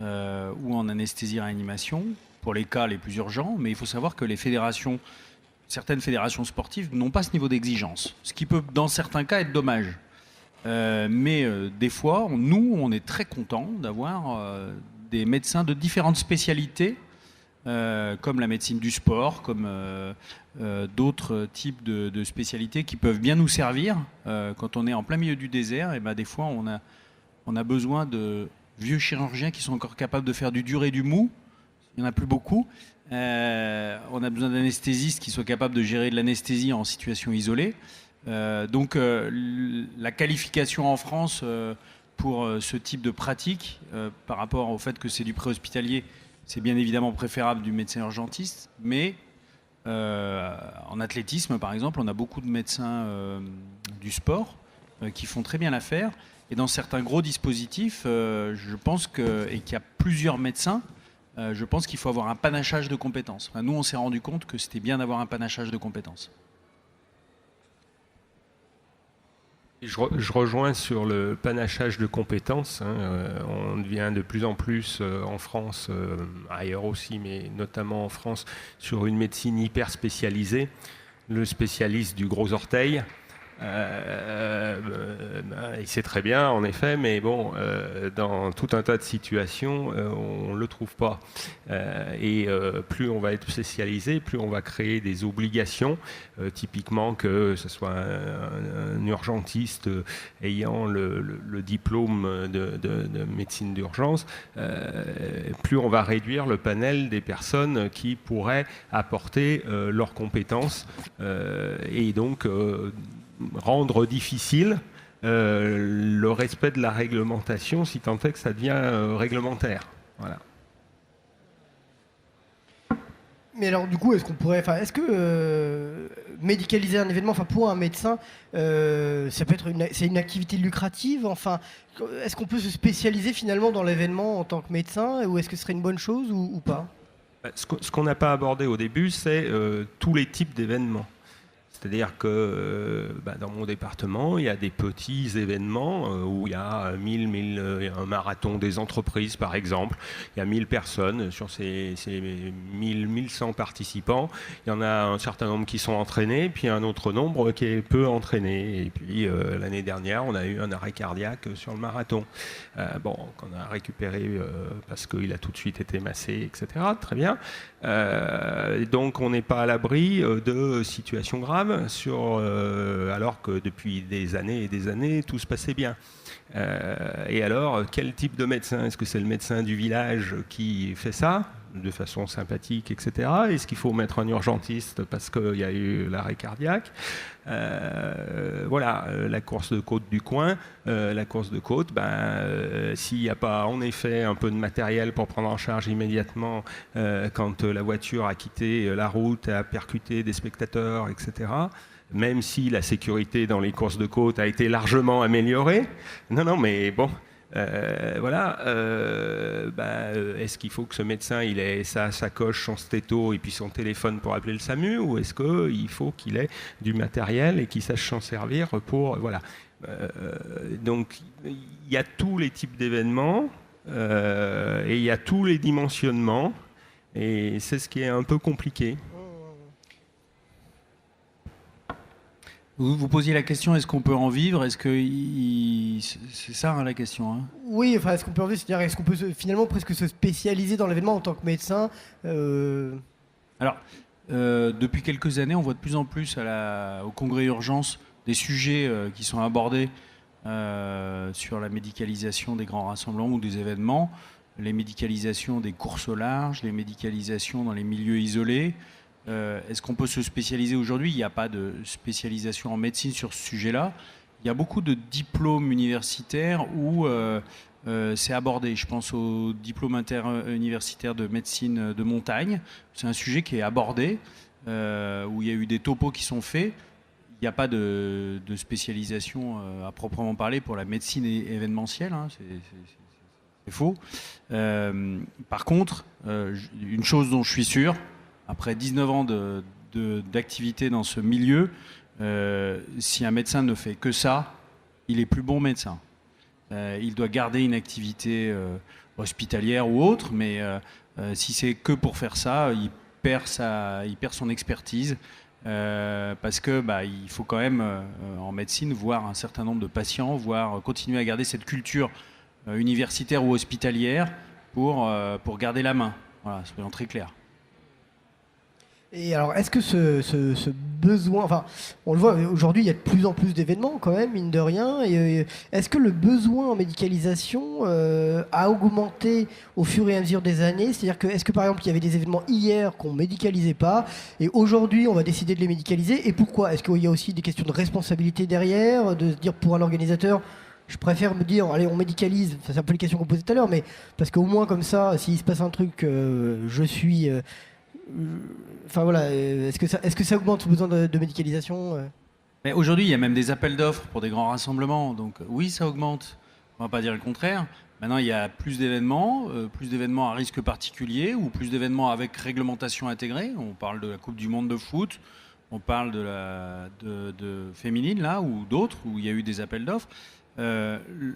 ou en anesthésie-réanimation pour les cas les plus urgents. Mais il faut savoir que certaines fédérations sportives n'ont pas ce niveau d'exigence. Ce qui peut, dans certains cas, être dommage. Mais des fois, on est très contents d'avoir des médecins de différentes spécialités, comme la médecine du sport, comme d'autres types de spécialités qui peuvent bien nous servir. Quand on est en plein milieu du désert, et des fois, on a besoin de vieux chirurgiens qui sont encore capables de faire du dur et du mou. Il n'y en a plus beaucoup. On a besoin d'anesthésistes qui soient capables de gérer de l'anesthésie en situation isolée. Donc la qualification en France pour ce type de pratique par rapport au fait que c'est du préhospitalier, c'est bien évidemment préférable du médecin urgentiste, mais En athlétisme, par exemple, on a beaucoup de médecins du sport qui font très bien l'affaire. Et dans certains gros dispositifs, je pense et qu'il y a plusieurs médecins, je pense qu'il faut avoir un panachage de compétences. Enfin, nous, on s'est rendu compte que c'était bien d'avoir un panachage de compétences. Je rejoins sur le panachage de compétences. On devient de plus en plus en France, ailleurs aussi, mais notamment en France, sur une médecine hyper spécialisée. Le spécialiste du gros orteil. Il sait très bien, en effet, mais bon, dans tout un tas de situations, on ne le trouve pas. Plus on va être spécialisé, plus on va créer des obligations, typiquement que ce soit un urgentiste ayant le diplôme de médecine d'urgence, plus on va réduire le panel des personnes qui pourraient apporter leurs compétences et donc rendre difficile le respect de la réglementation, si tant est que ça devient réglementaire. Voilà. Mais alors du coup, est-ce que médicaliser un événement, pour un médecin, ça peut être c'est une activité lucrative. Est-ce qu'on peut se spécialiser finalement dans l'événement en tant que médecin, ou est-ce que ce serait une bonne chose ou pas? Ce qu'on n'a pas abordé au début, c'est tous les types d'événements. C'est-à-dire que dans mon département, il y a des petits événements où il y a un marathon des entreprises, par exemple. Il y a 1000 personnes sur ces 1100 participants. Il y en a un certain nombre qui sont entraînés, puis un autre nombre qui est peu entraîné. Et puis l'année dernière, on a eu un arrêt cardiaque sur le marathon. Qu'on a récupéré parce qu'il a tout de suite été massé, etc. Très bien. Donc on n'est pas à l'abri de situations graves alors que depuis des années et des années, tout se passait bien. Et alors, quel type de médecin? Est-ce que c'est le médecin du village qui fait ça de façon sympathique, etc. Est-ce qu'il faut mettre un urgentiste parce qu'il y a eu l'arrêt cardiaque? La course de côte du coin. La course de côte, s'il n'y a pas en effet un peu de matériel pour prendre en charge immédiatement quand la voiture a quitté la route, a percuté des spectateurs, etc., même si la sécurité dans les courses de côte a été largement améliorée. Mais bon... est-ce qu'il faut que ce médecin il ait sa sacoche, son stéto et puis son téléphone pour appeler le SAMU, ou est-ce qu'il faut qu'il ait du matériel et qu'il sache s'en servir pour... Donc il y a tous les types d'événements et il y a tous les dimensionnements, et c'est ce qui est un peu compliqué. Vous posiez la question, est-ce qu'on peut en vivre? Est-ce que c'est ça la question, hein? Oui, est-ce qu'on peut en vivre? C'est-à-dire, est-ce qu'on peut finalement presque se spécialiser dans l'événement en tant que médecin? Alors, depuis quelques années, on voit de plus en plus au Congrès Urgence des sujets qui sont abordés sur la médicalisation des grands rassemblements ou des événements, les médicalisations des courses au large, les médicalisations dans les milieux isolés. Est-ce qu'on peut se spécialiser aujourd'hui? Il n'y a pas de spécialisation en médecine sur ce sujet-là. Il y a beaucoup de diplômes universitaires où c'est abordé. Je pense au diplôme interuniversitaire de médecine de montagne. C'est un sujet qui est abordé, où il y a eu des topos qui sont faits. Il n'y a pas de spécialisation à proprement parler pour la médecine événementielle. Hein. C'est faux. Par contre, une chose dont je suis sûr, après 19 ans d'activité dans ce milieu, si un médecin ne fait que ça, il est plus bon médecin. Il doit garder une activité hospitalière ou autre, mais si c'est que pour faire ça, il perd son expertise, parce que il faut quand même en médecine voir un certain nombre de patients, continuer à garder cette culture universitaire ou hospitalière pour garder la main. Voilà, soyons très clairs. Et alors, est-ce que ce besoin... on le voit, aujourd'hui, il y a de plus en plus d'événements, quand même, mine de rien. Et est-ce que le besoin en médicalisation a augmenté au fur et à mesure des années? C'est-à-dire que, est-ce que, par exemple, il y avait des événements hier qu'on ne médicalisait pas, et aujourd'hui, on va décider de les médicaliser? Et pourquoi? Est-ce qu'il y a aussi des questions de responsabilité derrière, de se dire, pour un organisateur, je préfère me dire, allez, on médicalise, c'est un peu les questions qu'on posait tout à l'heure, mais parce qu'au moins, comme ça, s'il se passe un truc, je suis... Enfin voilà, est-ce que ça augmente le besoin de médicalisation Mais aujourd'hui, il y a même des appels d'offres pour des grands rassemblements. Donc oui, ça augmente. On ne va pas dire le contraire. Maintenant, il y a plus d'événements à risque particulier ou plus d'événements avec réglementation intégrée. On parle de la Coupe du Monde de foot, on parle de féminine, là, ou d'autres, où il y a eu des appels d'offres. Je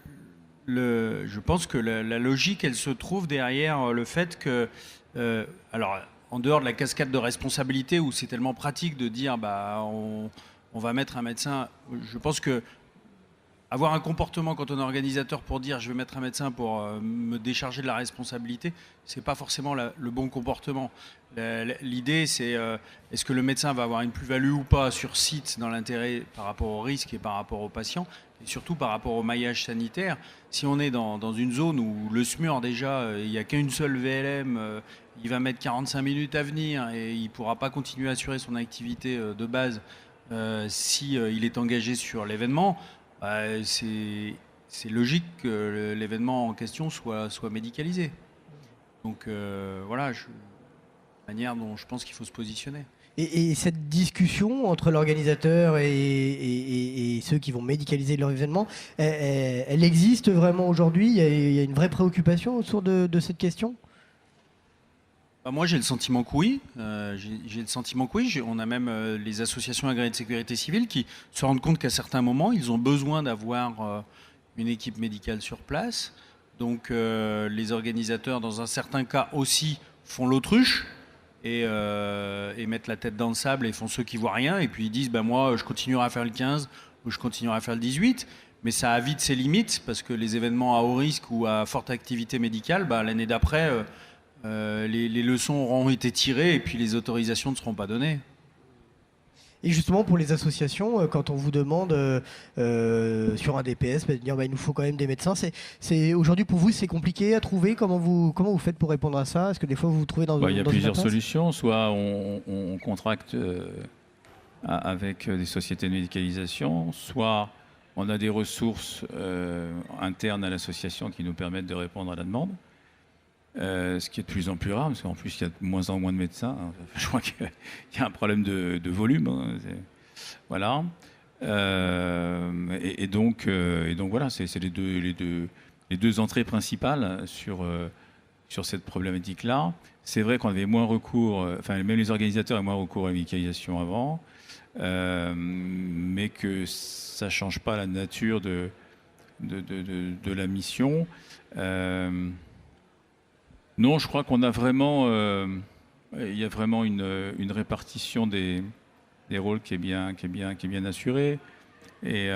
pense que la logique, elle se trouve derrière le fait que... alors, en dehors de la cascade de responsabilité, où c'est tellement pratique de dire on va mettre un médecin, je pense que avoir un comportement quand on est organisateur pour dire je vais mettre un médecin pour me décharger de la responsabilité, c'est pas forcément le bon comportement. L'idée, c'est est-ce que le médecin va avoir une plus-value ou pas sur site dans l'intérêt par rapport au risque et par rapport aux patients, et surtout par rapport au maillage sanitaire. Si on est dans une zone où le SMUR déjà, il n'y a qu'une seule VLM, il va mettre 45 minutes à venir et il ne pourra pas continuer à assurer son activité de base si il est engagé sur l'événement. C'est logique que l'événement en question soit médicalisé. Donc voilà, la manière dont je pense qu'il faut se positionner. Et cette discussion entre l'organisateur et ceux qui vont médicaliser leur événement, elle existe vraiment aujourd'hui? Il y a une vraie préoccupation autour de cette question? Moi, j'ai le sentiment que oui. On a même les associations agréées de sécurité civile qui se rendent compte qu'à certains moments, ils ont besoin d'avoir une équipe médicale sur place. Donc, les organisateurs, dans un certain cas aussi, font l'autruche et mettent la tête dans le sable et font ceux qui voient rien. Et puis, ils disent, moi, je continuerai à faire le 15 ou je continuerai à faire le 18. Mais ça a vite ses limites parce que les événements à haut risque ou à forte activité médicale, l'année d'après... les leçons auront été tirées et puis les autorisations ne seront pas données. Et justement pour les associations, quand on vous demande sur un DPS de dire il nous faut quand même des médecins, aujourd'hui pour vous c'est compliqué à trouver. Comment vous faites pour répondre à ça? Est-ce que des fois vous vous trouvez dans il y a dans plusieurs solutions. Soit on contracte avec des sociétés de médicalisation, soit on a des ressources internes à l'association qui nous permettent de répondre à la demande. Ce qui est de plus en plus rare, parce qu'en plus il y a de moins en moins de médecins. Je crois qu'il y a un problème de volume. Voilà. Et donc voilà, c'est les deux entrées principales sur cette problématique-là. C'est vrai qu'on avait moins recours, même les organisateurs avaient moins recours à la médicalisation avant, mais que ça ne change pas la nature de la mission. Non, je crois qu'on a vraiment, il y a vraiment une répartition des rôles qui est bien assurée, et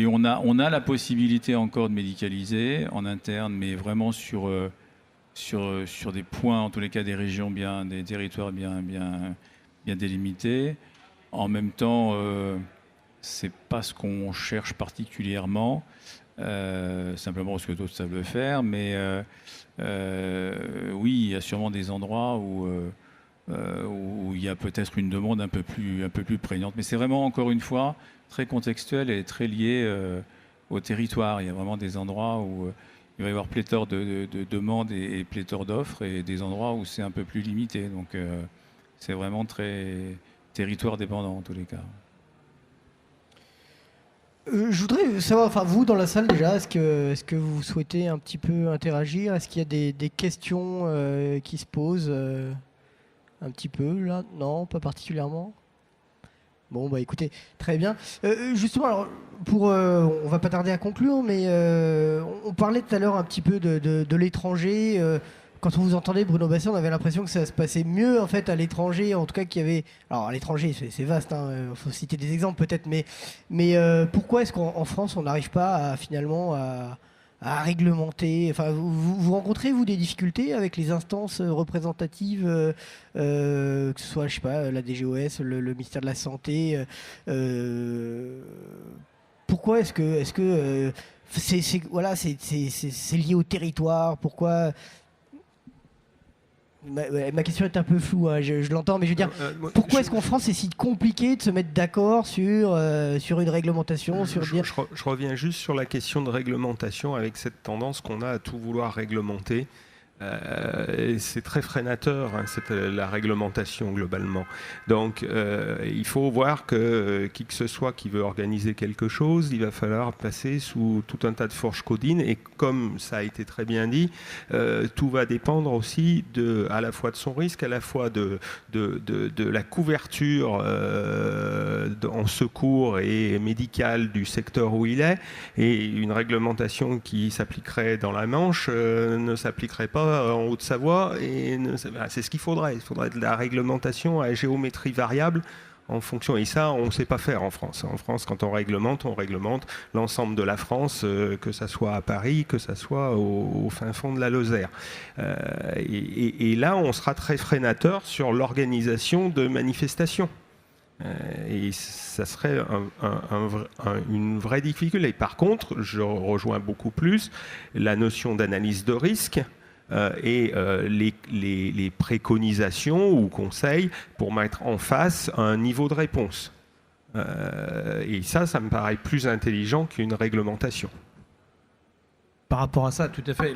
on a la possibilité encore de médicaliser en interne, mais vraiment sur des points, en tous les cas des régions des territoires bien délimités. En même temps, c'est pas ce qu'on cherche particulièrement. Simplement parce que d'autres savent le faire, mais oui, il y a sûrement des endroits où il y a peut-être une demande un peu plus prégnante, mais c'est vraiment, encore une fois, très contextuel et très lié au territoire. Il y a vraiment des endroits où il va y avoir pléthore de demandes et pléthore d'offres, et des endroits où c'est un peu plus limité. Donc c'est vraiment très territoire dépendant en tous les cas. Je voudrais savoir, vous dans la salle déjà, est-ce que vous souhaitez un petit peu interagir? Est-ce qu'il y a des questions qui se posent un petit peu là? Non, pas particulièrement. Bon écoutez, très bien. Justement, alors on va pas tarder à conclure, mais on parlait tout à l'heure un petit peu de l'étranger. Quand on vous entendait, Bruno Basset, on avait l'impression que ça se passait mieux en fait à l'étranger, en tout cas qu'il y avait... Alors à l'étranger, c'est vaste, il faut citer des exemples peut-être, mais pourquoi est-ce qu'en France, on n'arrive pas finalement à réglementer? Vous rencontrez, vous, des difficultés avec les instances représentatives, que ce soit, je sais pas, la DGOS, le ministère de la Santé pourquoi est-ce que c'est lié au territoire? Pourquoi... Ma question est un peu floue, je l'entends, mais je veux dire, pourquoi est-ce qu'en France c'est si compliqué de se mettre d'accord sur une réglementation, je reviens juste sur la question de réglementation, avec cette tendance qu'on a à tout vouloir réglementer. C'est très freinateur, hein, la réglementation globalement. Donc il faut voir que qui que ce soit qui veut organiser quelque chose, il va falloir passer sous tout un tas de fourches codines, et comme ça a été très bien dit, tout va dépendre aussi à la fois de son risque, à la fois de la couverture en secours et médicale du secteur où il est, et une réglementation qui s'appliquerait dans la Manche ne s'appliquerait pas en Haute-Savoie, et c'est ce qu'il faudrait. Il faudrait de la réglementation à géométrie variable en fonction, et ça on ne sait pas faire en France. En France, quand on réglemente l'ensemble de la France, que ça soit à Paris, que ça soit au fin fond de la Lozère. Et là on sera très freinateur sur l'organisation de manifestations. Et ça serait une vraie difficulté. Par contre, je rejoins beaucoup plus la notion d'analyse de risque et les préconisations ou conseils pour mettre en face un niveau de réponse. Et ça me paraît plus intelligent qu'une réglementation. Par rapport à ça, tout à fait.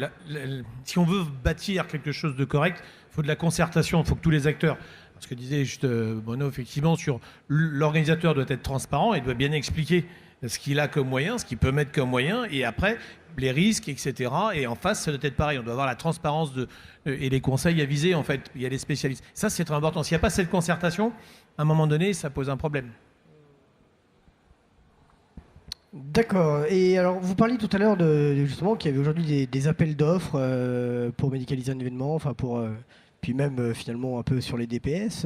Si on veut bâtir quelque chose de correct, il faut de la concertation, il faut que tous les acteurs... Ce que disait juste Bruno, effectivement, sur l'organisateur doit être transparent et doit bien expliquer ce qu'il a comme moyen, ce qu'il peut mettre comme moyen, et après, les risques, etc. Et en face, ça doit être pareil. On doit avoir la transparence et les conseils avisés, en fait. Il y a les spécialistes. Ça, c'est très important. S'il n'y a pas cette concertation, à un moment donné, ça pose un problème. D'accord. Et alors, vous parliez tout à l'heure justement qu'il y avait aujourd'hui des appels d'offres pour médicaliser un événement, enfin pour... puis même finalement un peu sur les DPS,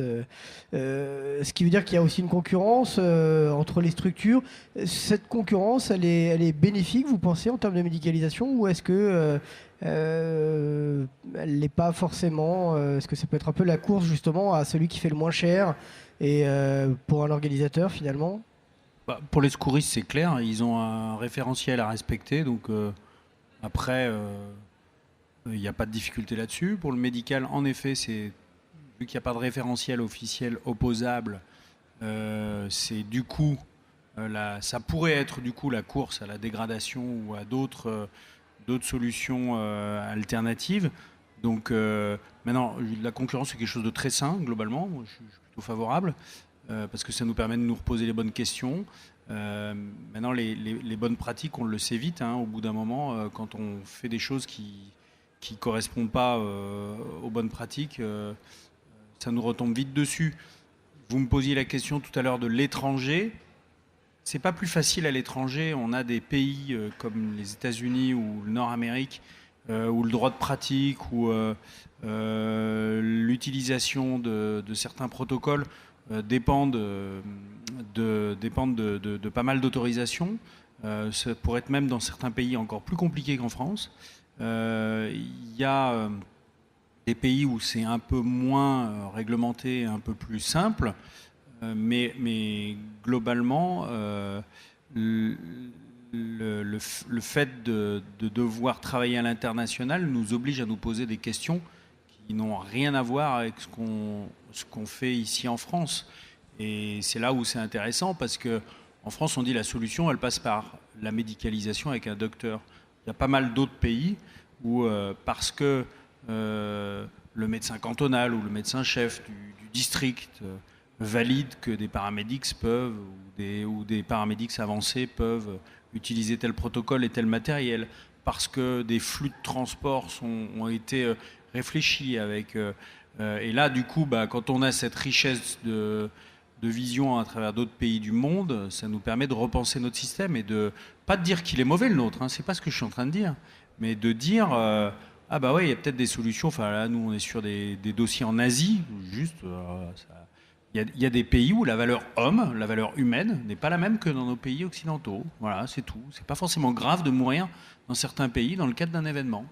ce qui veut dire qu'il y a aussi une concurrence entre les structures. Cette concurrence, elle est bénéfique, vous pensez, en termes de médicalisation, ou est-ce que elle n'est pas forcément... est-ce que ça peut être un peu la course justement à celui qui fait le moins cher, et pour un organisateur finalement? Pour les secouristes, c'est clair, ils ont un référentiel à respecter, donc après... il n'y a pas de difficulté là-dessus. Pour le médical, en effet, vu qu'il n'y a pas de référentiel officiel opposable, c'est du coup, ça pourrait être du coup la course à la dégradation ou à d'autres solutions alternatives. Donc maintenant, la concurrence, c'est quelque chose de très sain, globalement. Moi, je suis plutôt favorable, parce que ça nous permet de nous reposer les bonnes questions. Maintenant, les bonnes pratiques, on le sait vite, hein, au bout d'un moment, quand on fait des choses qui ne correspondent pas aux bonnes pratiques, ça nous retombe vite dessus. Vous me posiez la question tout à l'heure de l'étranger. C'est pas plus facile à l'étranger. On a des pays comme les États-Unis ou le Nord-Amérique où le droit de pratique ou l'utilisation de certains protocoles dépendent de pas mal d'autorisations. Ça pourrait être même dans certains pays encore plus compliqué qu'en France. Il y a des pays où c'est un peu moins réglementé, un peu plus simple, mais globalement, le fait de devoir travailler à l'international nous oblige à nous poser des questions qui n'ont rien à voir avec ce qu'on fait ici en France. Et c'est là où c'est intéressant, parce qu'en France, on dit la solution, elle passe par la médicalisation avec un docteur. Il y a pas mal d'autres pays où, parce que le médecin cantonal ou le médecin-chef du district valide que des paramédics peuvent, ou des paramédics avancés peuvent utiliser tel protocole et tel matériel, parce que des flux de transport ont été réfléchis avec... et là, du coup, quand on a cette richesse de vision à travers d'autres pays du monde, ça nous permet de repenser notre système et pas de dire qu'il est mauvais le nôtre, hein, c'est pas ce que je suis en train de dire, mais de dire ah bah ouais, il y a peut-être des solutions. Enfin là, nous on est sur des dossiers en Asie, juste il y a des pays où la valeur homme, la valeur humaine n'est pas la même que dans nos pays occidentaux. Voilà, c'est tout. C'est pas forcément grave de mourir dans certains pays dans le cadre d'un événement,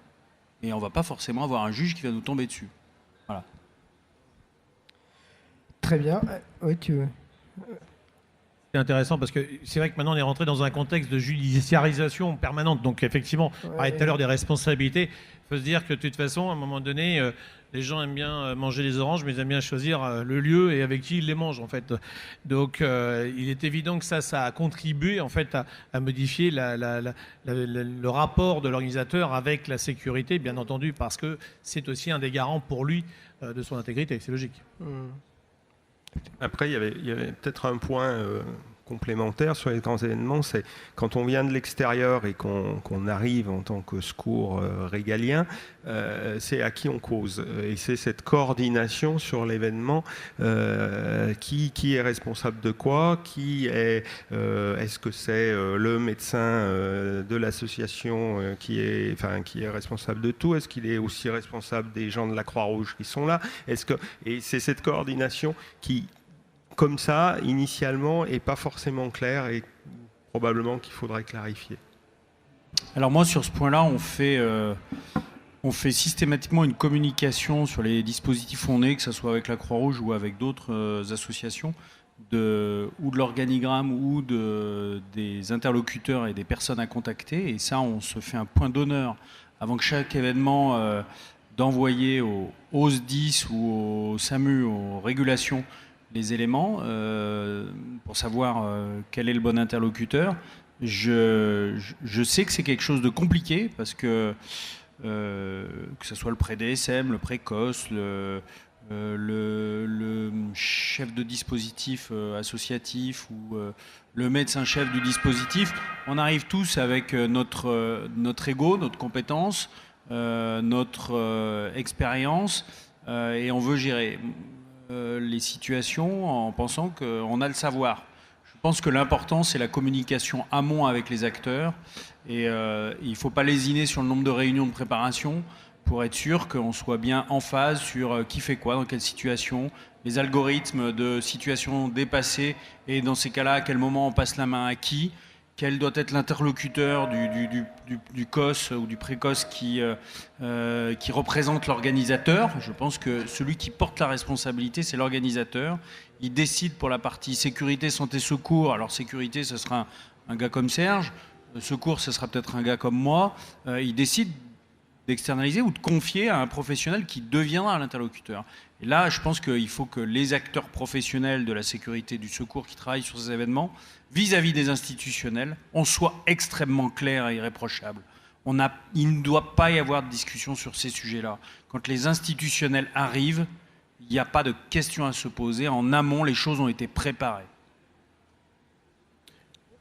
et on va pas forcément avoir un juge qui va nous tomber dessus. Voilà. Très bien. Oui, tu veux. c'était intéressant parce que c'est vrai que maintenant on est rentré dans un contexte de judiciarisation permanente. Donc effectivement, on parlait tout à l'heure des responsabilités. Il faut se dire que de toute façon, à un moment donné, les gens aiment bien manger les oranges, mais ils aiment bien choisir le lieu et avec qui ils les mangent en fait. Donc il est évident que ça a contribué en fait à modifier le rapport de l'organisateur avec la sécurité, bien entendu, parce que c'est aussi un des garants pour lui de son intégrité. C'est logique. Après, il y avait peut-être un point complémentaire sur les grands événements, c'est quand on vient de l'extérieur et qu'on arrive en tant que secours régalien, c'est à qui on cause. Et c'est cette coordination sur l'événement, qui est responsable de quoi, est-ce que c'est le médecin de l'association qui est responsable de tout, est-ce qu'il est aussi responsable des gens de la Croix-Rouge qui sont là, et c'est cette coordination qui, comme ça, initialement, n'est pas forcément clair et probablement qu'il faudrait clarifier. Alors moi, sur ce point-là, on fait systématiquement une communication sur les dispositifs où on est, que ce soit avec la Croix-Rouge ou avec d'autres associations, ou de l'organigramme ou des interlocuteurs et des personnes à contacter. Et ça, on se fait un point d'honneur avant que chaque événement d'envoyer au SDIS ou au SAMU, aux régulations, les éléments pour savoir quel est le bon interlocuteur. Je sais que c'est quelque chose de compliqué parce que ce soit le pré-DSM, le précoce, le chef de dispositif associatif ou le médecin-chef du dispositif, on arrive tous avec notre ego, notre compétence, notre expérience et on veut gérer les situations en pensant qu'on a le savoir. Je pense que l'important, c'est la communication amont avec les acteurs et il ne faut pas lésiner sur le nombre de réunions de préparation pour être sûr qu'on soit bien en phase sur qui fait quoi, dans quelle situation, les algorithmes de situations dépassées et dans ces cas-là, à quel moment on passe la main à qui, quel doit être l'interlocuteur du COS ou du précoce qui représente l'organisateur. Je pense que celui qui porte la responsabilité, c'est l'organisateur. Il décide pour la partie sécurité, santé, secours. Alors sécurité, ce sera un gars comme Serge. Secours, ce sera peut-être un gars comme moi. Il décide d'externaliser ou de confier à un professionnel qui deviendra l'interlocuteur. Et là, je pense qu'il faut que les acteurs professionnels de la sécurité, du secours qui travaillent sur ces événements, vis-à-vis des institutionnels, on soit extrêmement clair et irréprochable. Il ne doit pas y avoir de discussion sur ces sujets-là. Quand les institutionnels arrivent, il n'y a pas de questions à se poser. En amont, les choses ont été préparées.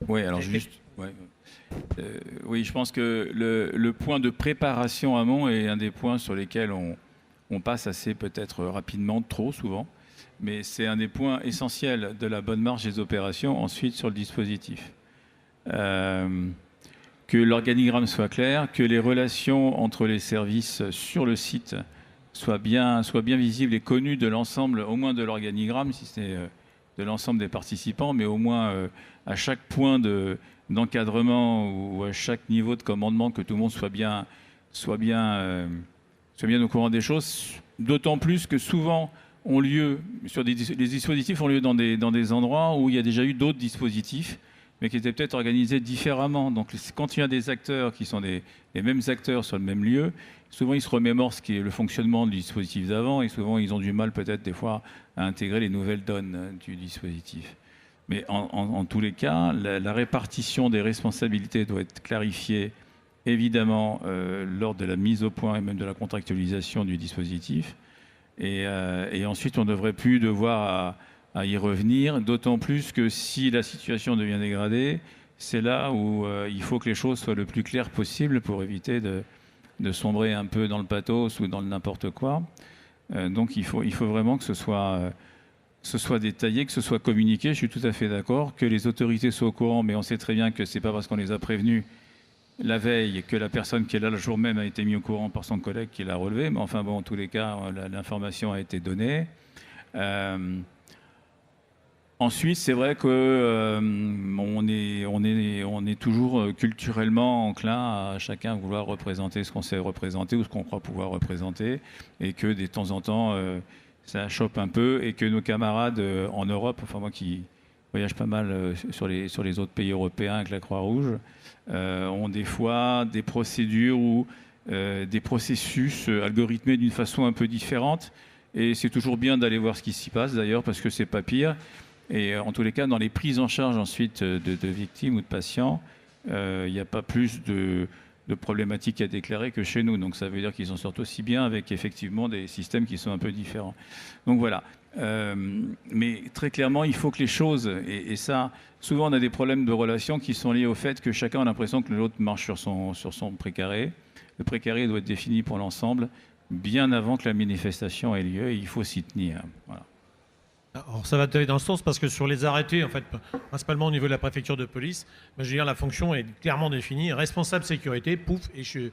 Oui, alors juste... Ouais. Oui, je pense que le point de préparation amont est un des points sur lesquels on passe assez peut-être rapidement, trop souvent, mais c'est un des points essentiels de la bonne marche des opérations ensuite sur le dispositif. Que l'organigramme soit clair, que les relations entre les services sur le site soient bien visibles et connues de l'ensemble, au moins de l'organigramme, si c'est de l'ensemble des participants, mais au moins à chaque point d'encadrement ou à chaque niveau de commandement, que tout le monde soit bien au courant des choses, d'autant plus que souvent les dispositifs ont lieu dans des endroits où il y a déjà eu d'autres dispositifs, mais qui étaient peut-être organisés différemment. Donc quand il y a des acteurs qui sont les mêmes acteurs sur le même lieu, souvent ils se remémorent ce qui est le fonctionnement du dispositif d'avant, et souvent ils ont du mal peut-être des fois à intégrer les nouvelles donnes du dispositif. Mais en tous les cas, la répartition des responsabilités doit être clarifiée, évidemment, lors de la mise au point et même de la contractualisation du dispositif. Et ensuite, on ne devrait plus devoir à y revenir, d'autant plus que si la situation devient dégradée, c'est là où il faut que les choses soient le plus claires possible pour éviter de sombrer un peu dans le pathos ou dans le n'importe quoi. Donc il faut vraiment que ce soit détaillé, que ce soit communiqué. Je suis tout à fait d'accord, que les autorités soient au courant, mais on sait très bien que ce n'est pas parce qu'on les a prévenus la veille que la personne qui est là le jour même a été mise au courant par son collègue qui l'a relevé. Mais enfin bon, en tous les cas, l'information a été donnée. Ensuite, c'est vrai que on est toujours culturellement enclin à chacun vouloir représenter ce qu'on sait représenter ou ce qu'on croit pouvoir représenter, et que de temps en temps ça chope un peu, et que nos camarades en Europe, enfin moi qui voyagent pas mal sur les autres pays européens avec la Croix-Rouge, ont des fois des procédures ou des processus algorithmés d'une façon un peu différente. Et c'est toujours bien d'aller voir ce qui s'y passe d'ailleurs, parce que c'est pas pire. Et en tous les cas, dans les prises en charge ensuite de victimes ou de patients, il n'y a pas plus de problématiques à déclarer que chez nous. Donc ça veut dire qu'ils en sortent aussi bien avec effectivement des systèmes qui sont un peu différents. Donc voilà. Mais très clairement, il faut que les choses, et ça, souvent on a des problèmes de relations qui sont liés au fait que chacun a l'impression que l'autre marche sur son précaré. Le précaré doit être défini pour l'ensemble bien avant que la manifestation ait lieu, et il faut s'y tenir. Voilà. Alors ça va aller dans le sens parce que sur les arrêtés, en fait, principalement au niveau de la préfecture de police, je veux dire, la fonction est clairement définie, responsable sécurité, pouf, et il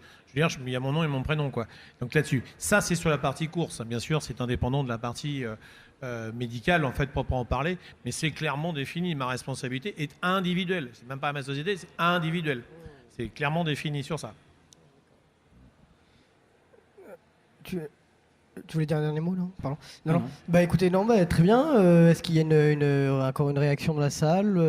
y a mon nom et mon prénom, quoi. Donc là-dessus, ça c'est sur la partie course, bien sûr, c'est indépendant de la partie médicale, en fait, proprement parler, mais c'est clairement défini. Ma responsabilité est individuelle, c'est même pas à ma société, c'est individuel. C'est clairement défini sur ça. Tu voulais dire un dernier mot, non? Pardon. Non. Bah écoutez, non, très bien. Est-ce qu'il y a encore une réaction de la salle?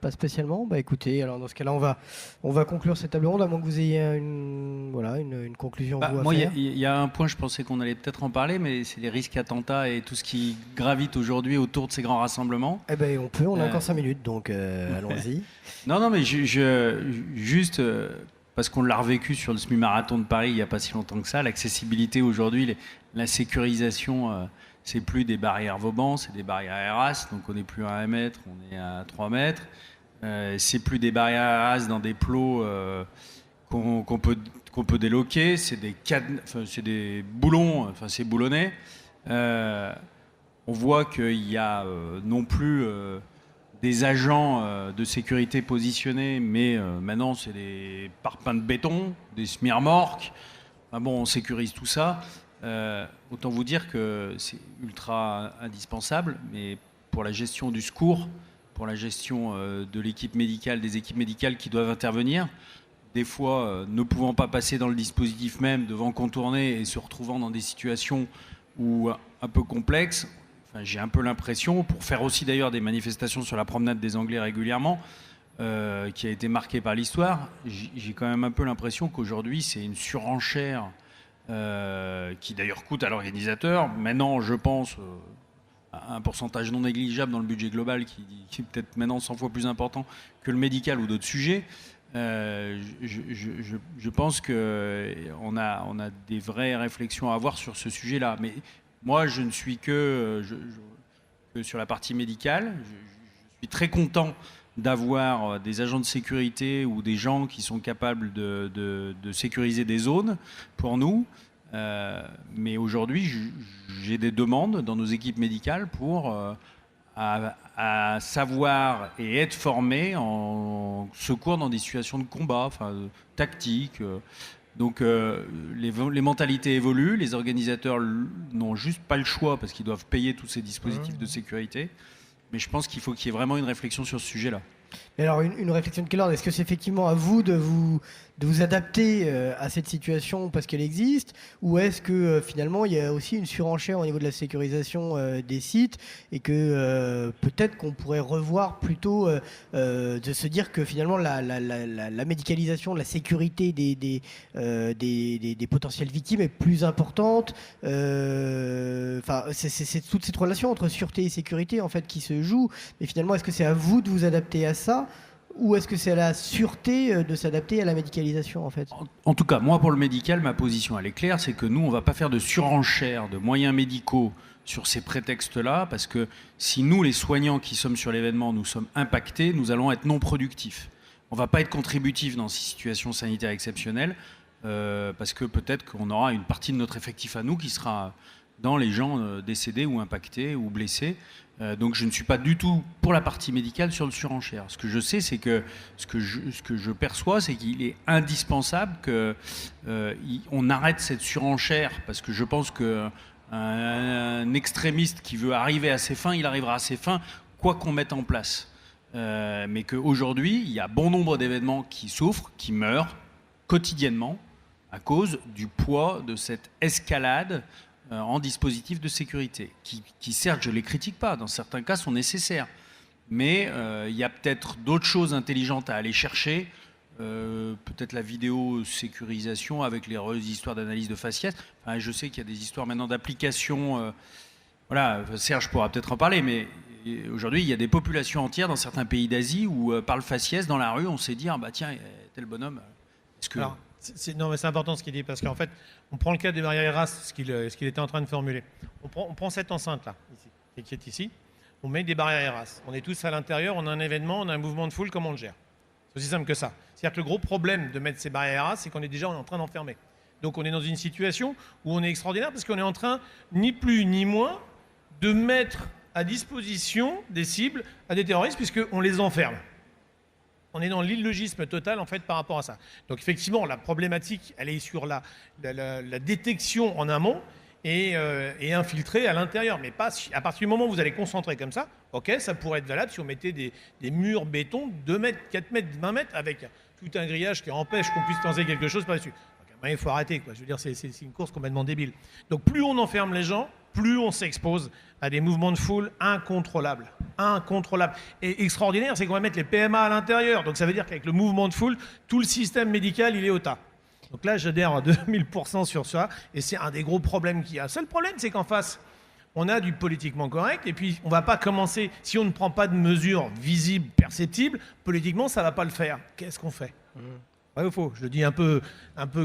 Pas spécialement. Bah écoutez, alors dans ce cas-là, on va conclure cette table ronde, à moins que vous ayez une conclusion vous à moi, faire. Il y a un point, je pensais qu'on allait peut-être en parler, mais c'est les risques attentats et tout ce qui gravite aujourd'hui autour de ces grands rassemblements. Eh ben on a encore 5 minutes, donc allons-y. Non, mais juste... parce qu'on l'a revécu sur le semi-marathon de Paris il n'y a pas si longtemps que ça, l'accessibilité aujourd'hui, la sécurisation, c'est plus des barrières Vauban, c'est des barrières ERAS, donc on n'est plus à 1 mètre, on est à 3 mètres. C'est plus des barrières ERAS dans des plots qu'on peut déloquer, c'est des boulons, c'est boulonné. On voit qu'il y a non plus... des agents de sécurité positionnés, mais maintenant c'est des parpaings de béton, des smirmorques. Enfin bon, on sécurise tout ça. Autant vous dire que c'est ultra indispensable, mais pour la gestion du secours, pour la gestion de l'équipe médicale, des équipes médicales qui doivent intervenir, des fois ne pouvant pas passer dans le dispositif même, devant contourner et se retrouvant dans des situations un peu complexes. Enfin, j'ai un peu l'impression, pour faire aussi d'ailleurs des manifestations sur la promenade des Anglais régulièrement, qui a été marquée par l'histoire, j'ai quand même un peu l'impression qu'aujourd'hui c'est une surenchère qui d'ailleurs coûte à l'organisateur. Maintenant, je pense à un pourcentage non négligeable dans le budget global qui est peut-être maintenant 100 fois plus important que le médical ou d'autres sujets. Je pense qu'on a des vraies réflexions à avoir sur ce sujet-là. Mais moi, je ne suis que sur la partie médicale. Je suis très content d'avoir des agents de sécurité ou des gens qui sont capables de sécuriser des zones pour nous. Mais aujourd'hui, j'ai des demandes dans nos équipes médicales pour à savoir et être formés en secours dans des situations de combat, tactiques. Donc les mentalités évoluent, les organisateurs n'ont juste pas le choix parce qu'ils doivent payer tous ces dispositifs de sécurité. Mais je pense qu'il faut qu'il y ait vraiment une réflexion sur ce sujet-là. Et alors une réflexion de quel ordre? Est-ce que c'est effectivement à vous de vous adapter à cette situation parce qu'elle existe, ou est-ce que finalement il y a aussi une surenchère au niveau de la sécurisation des sites, et que peut-être qu'on pourrait revoir plutôt de se dire que finalement la médicalisation, la sécurité des potentielles victimes est plus importante. C'est toute cette relation entre sûreté et sécurité en fait qui se joue. Mais finalement, est-ce que c'est à vous de vous adapter à ça, ou est-ce que c'est à la sûreté de s'adapter à la médicalisation en fait? En tout cas, moi pour le médical, ma position elle est claire, c'est que nous on ne va pas faire de surenchère de moyens médicaux sur ces prétextes-là, parce que si nous les soignants qui sommes sur l'événement, nous sommes impactés, nous allons être non productifs. On ne va pas être contributifs dans ces situations sanitaires exceptionnelles, parce que peut-être qu'on aura une partie de notre effectif à nous qui sera dans les gens décédés ou impactés ou blessés. Donc je ne suis pas du tout pour la partie médicale sur le surenchère. Ce que je sais, c'est que ce que je perçois, c'est qu'il est indispensable qu'on arrête cette surenchère, parce que je pense qu'un extrémiste qui veut arriver à ses fins, il arrivera à ses fins quoi qu'on mette en place. Mais qu'aujourd'hui, il y a bon nombre d'événements qui souffrent, qui meurent quotidiennement à cause du poids de cette escalade en dispositifs de sécurité, qui certes, je ne les critique pas, dans certains cas sont nécessaires, Mais il y a peut-être d'autres choses intelligentes à aller chercher. Peut-être la vidéo sécurisation avec les histoires d'analyse de faciès. Enfin, je sais qu'il y a des histoires maintenant d'application. Voilà, Serge pourra peut-être en parler, mais aujourd'hui, il y a des populations entières dans certains pays d'Asie où, par le faciès, dans la rue, on sait dire, bah tiens, tel bonhomme. Est-ce que... Alors, non, mais c'est important ce qu'il dit, parce qu'en fait, on prend le cas des barrières ERAS, ce qu'il était en train de formuler. On prend cette enceinte-là, ici, qui est ici. On met des barrières ERAS. On est tous à l'intérieur, on a un événement, on a un mouvement de foule, comment on le gère? C'est aussi simple que ça. C'est-à-dire que le gros problème de mettre ces barrières ERAS, c'est qu'on est déjà en train d'enfermer. Donc on est dans une situation où on est extraordinaire, parce qu'on est en train, ni plus ni moins, de mettre à disposition des cibles à des terroristes, puisqu'on les enferme. On est dans l'illogisme total en fait par rapport à ça. Donc effectivement, la problématique, elle est sur la détection en amont et infiltrée à l'intérieur. Mais pas à partir du moment où vous allez concentrer comme ça, ok, ça pourrait être valable si on mettait des murs béton 2 mètres, 4 mètres, 20 mètres avec tout un grillage qui empêche qu'on puisse lancer quelque chose par-dessus. Il faut arrêter, quoi. Je veux dire, c'est une course complètement débile. Donc plus on enferme les gens, plus on s'expose à des mouvements de foule incontrôlables. Incontrôlables. Et extraordinaire, c'est qu'on va mettre les PMA à l'intérieur. Donc ça veut dire qu'avec le mouvement de foule, tout le système médical, il est au tas. Donc là, j'adhère à 2000% sur ça. Et c'est un des gros problèmes qu'il y a. Le seul problème, c'est qu'en face, on a du politiquement correct. Et puis, on ne va pas commencer, si on ne prend pas de mesures visibles, perceptibles, politiquement, ça ne va pas le faire. Qu'est-ce qu'on fait ? Ouais ou faux? Je le dis un peu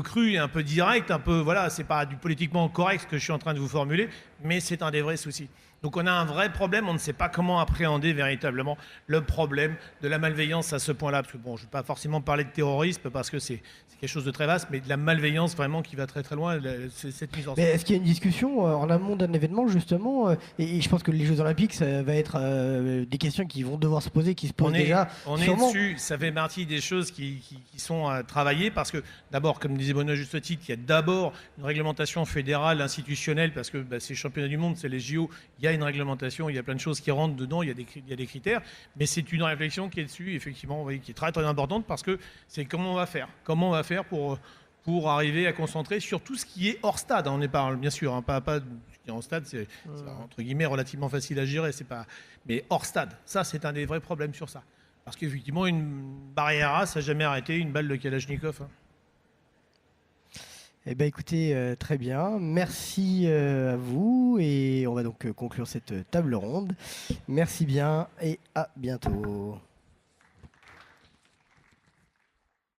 cru et un peu direct, un peu, voilà, c'est pas du politiquement correct ce que je suis en train de vous formuler, mais c'est un des vrais soucis. Donc on a un vrai problème, on ne sait pas comment appréhender véritablement le problème de la malveillance à ce point-là. Parce que bon, je ne vais pas forcément parler de terrorisme parce que c'est quelque chose de très vaste, mais de la malveillance vraiment qui va très très loin, cette mise en scène. Mais est-ce qu'il y a une discussion en amont d'un événement justement et je pense que les Jeux Olympiques, ça va être des questions qui vont devoir se poser, qui se posent déjà. On est dessus, ça fait partie des choses qui sont travaillées parce que d'abord, comme disait Benoît juste titre, il y a d'abord une réglementation fédérale, institutionnelle, parce que c'est les championnats du monde, c'est les JO, il y a une réglementation, il y a plein de choses qui rentrent dedans, il y a des critères, mais c'est une réflexion qui est dessus, effectivement, qui est très très importante parce que c'est comment on va faire pour arriver à concentrer sur tout ce qui est hors stade. On parle bien sûr, hein, pas ce qui est en stade, c'est entre guillemets relativement facile à gérer, mais hors stade, ça c'est un des vrais problèmes sur ça. Parce qu'effectivement, une barrière A, ça n'a jamais arrêté une balle de Kalachnikov. Hein. Eh bien écoutez, très bien, merci à vous et on va donc conclure cette table ronde. Merci bien et à bientôt.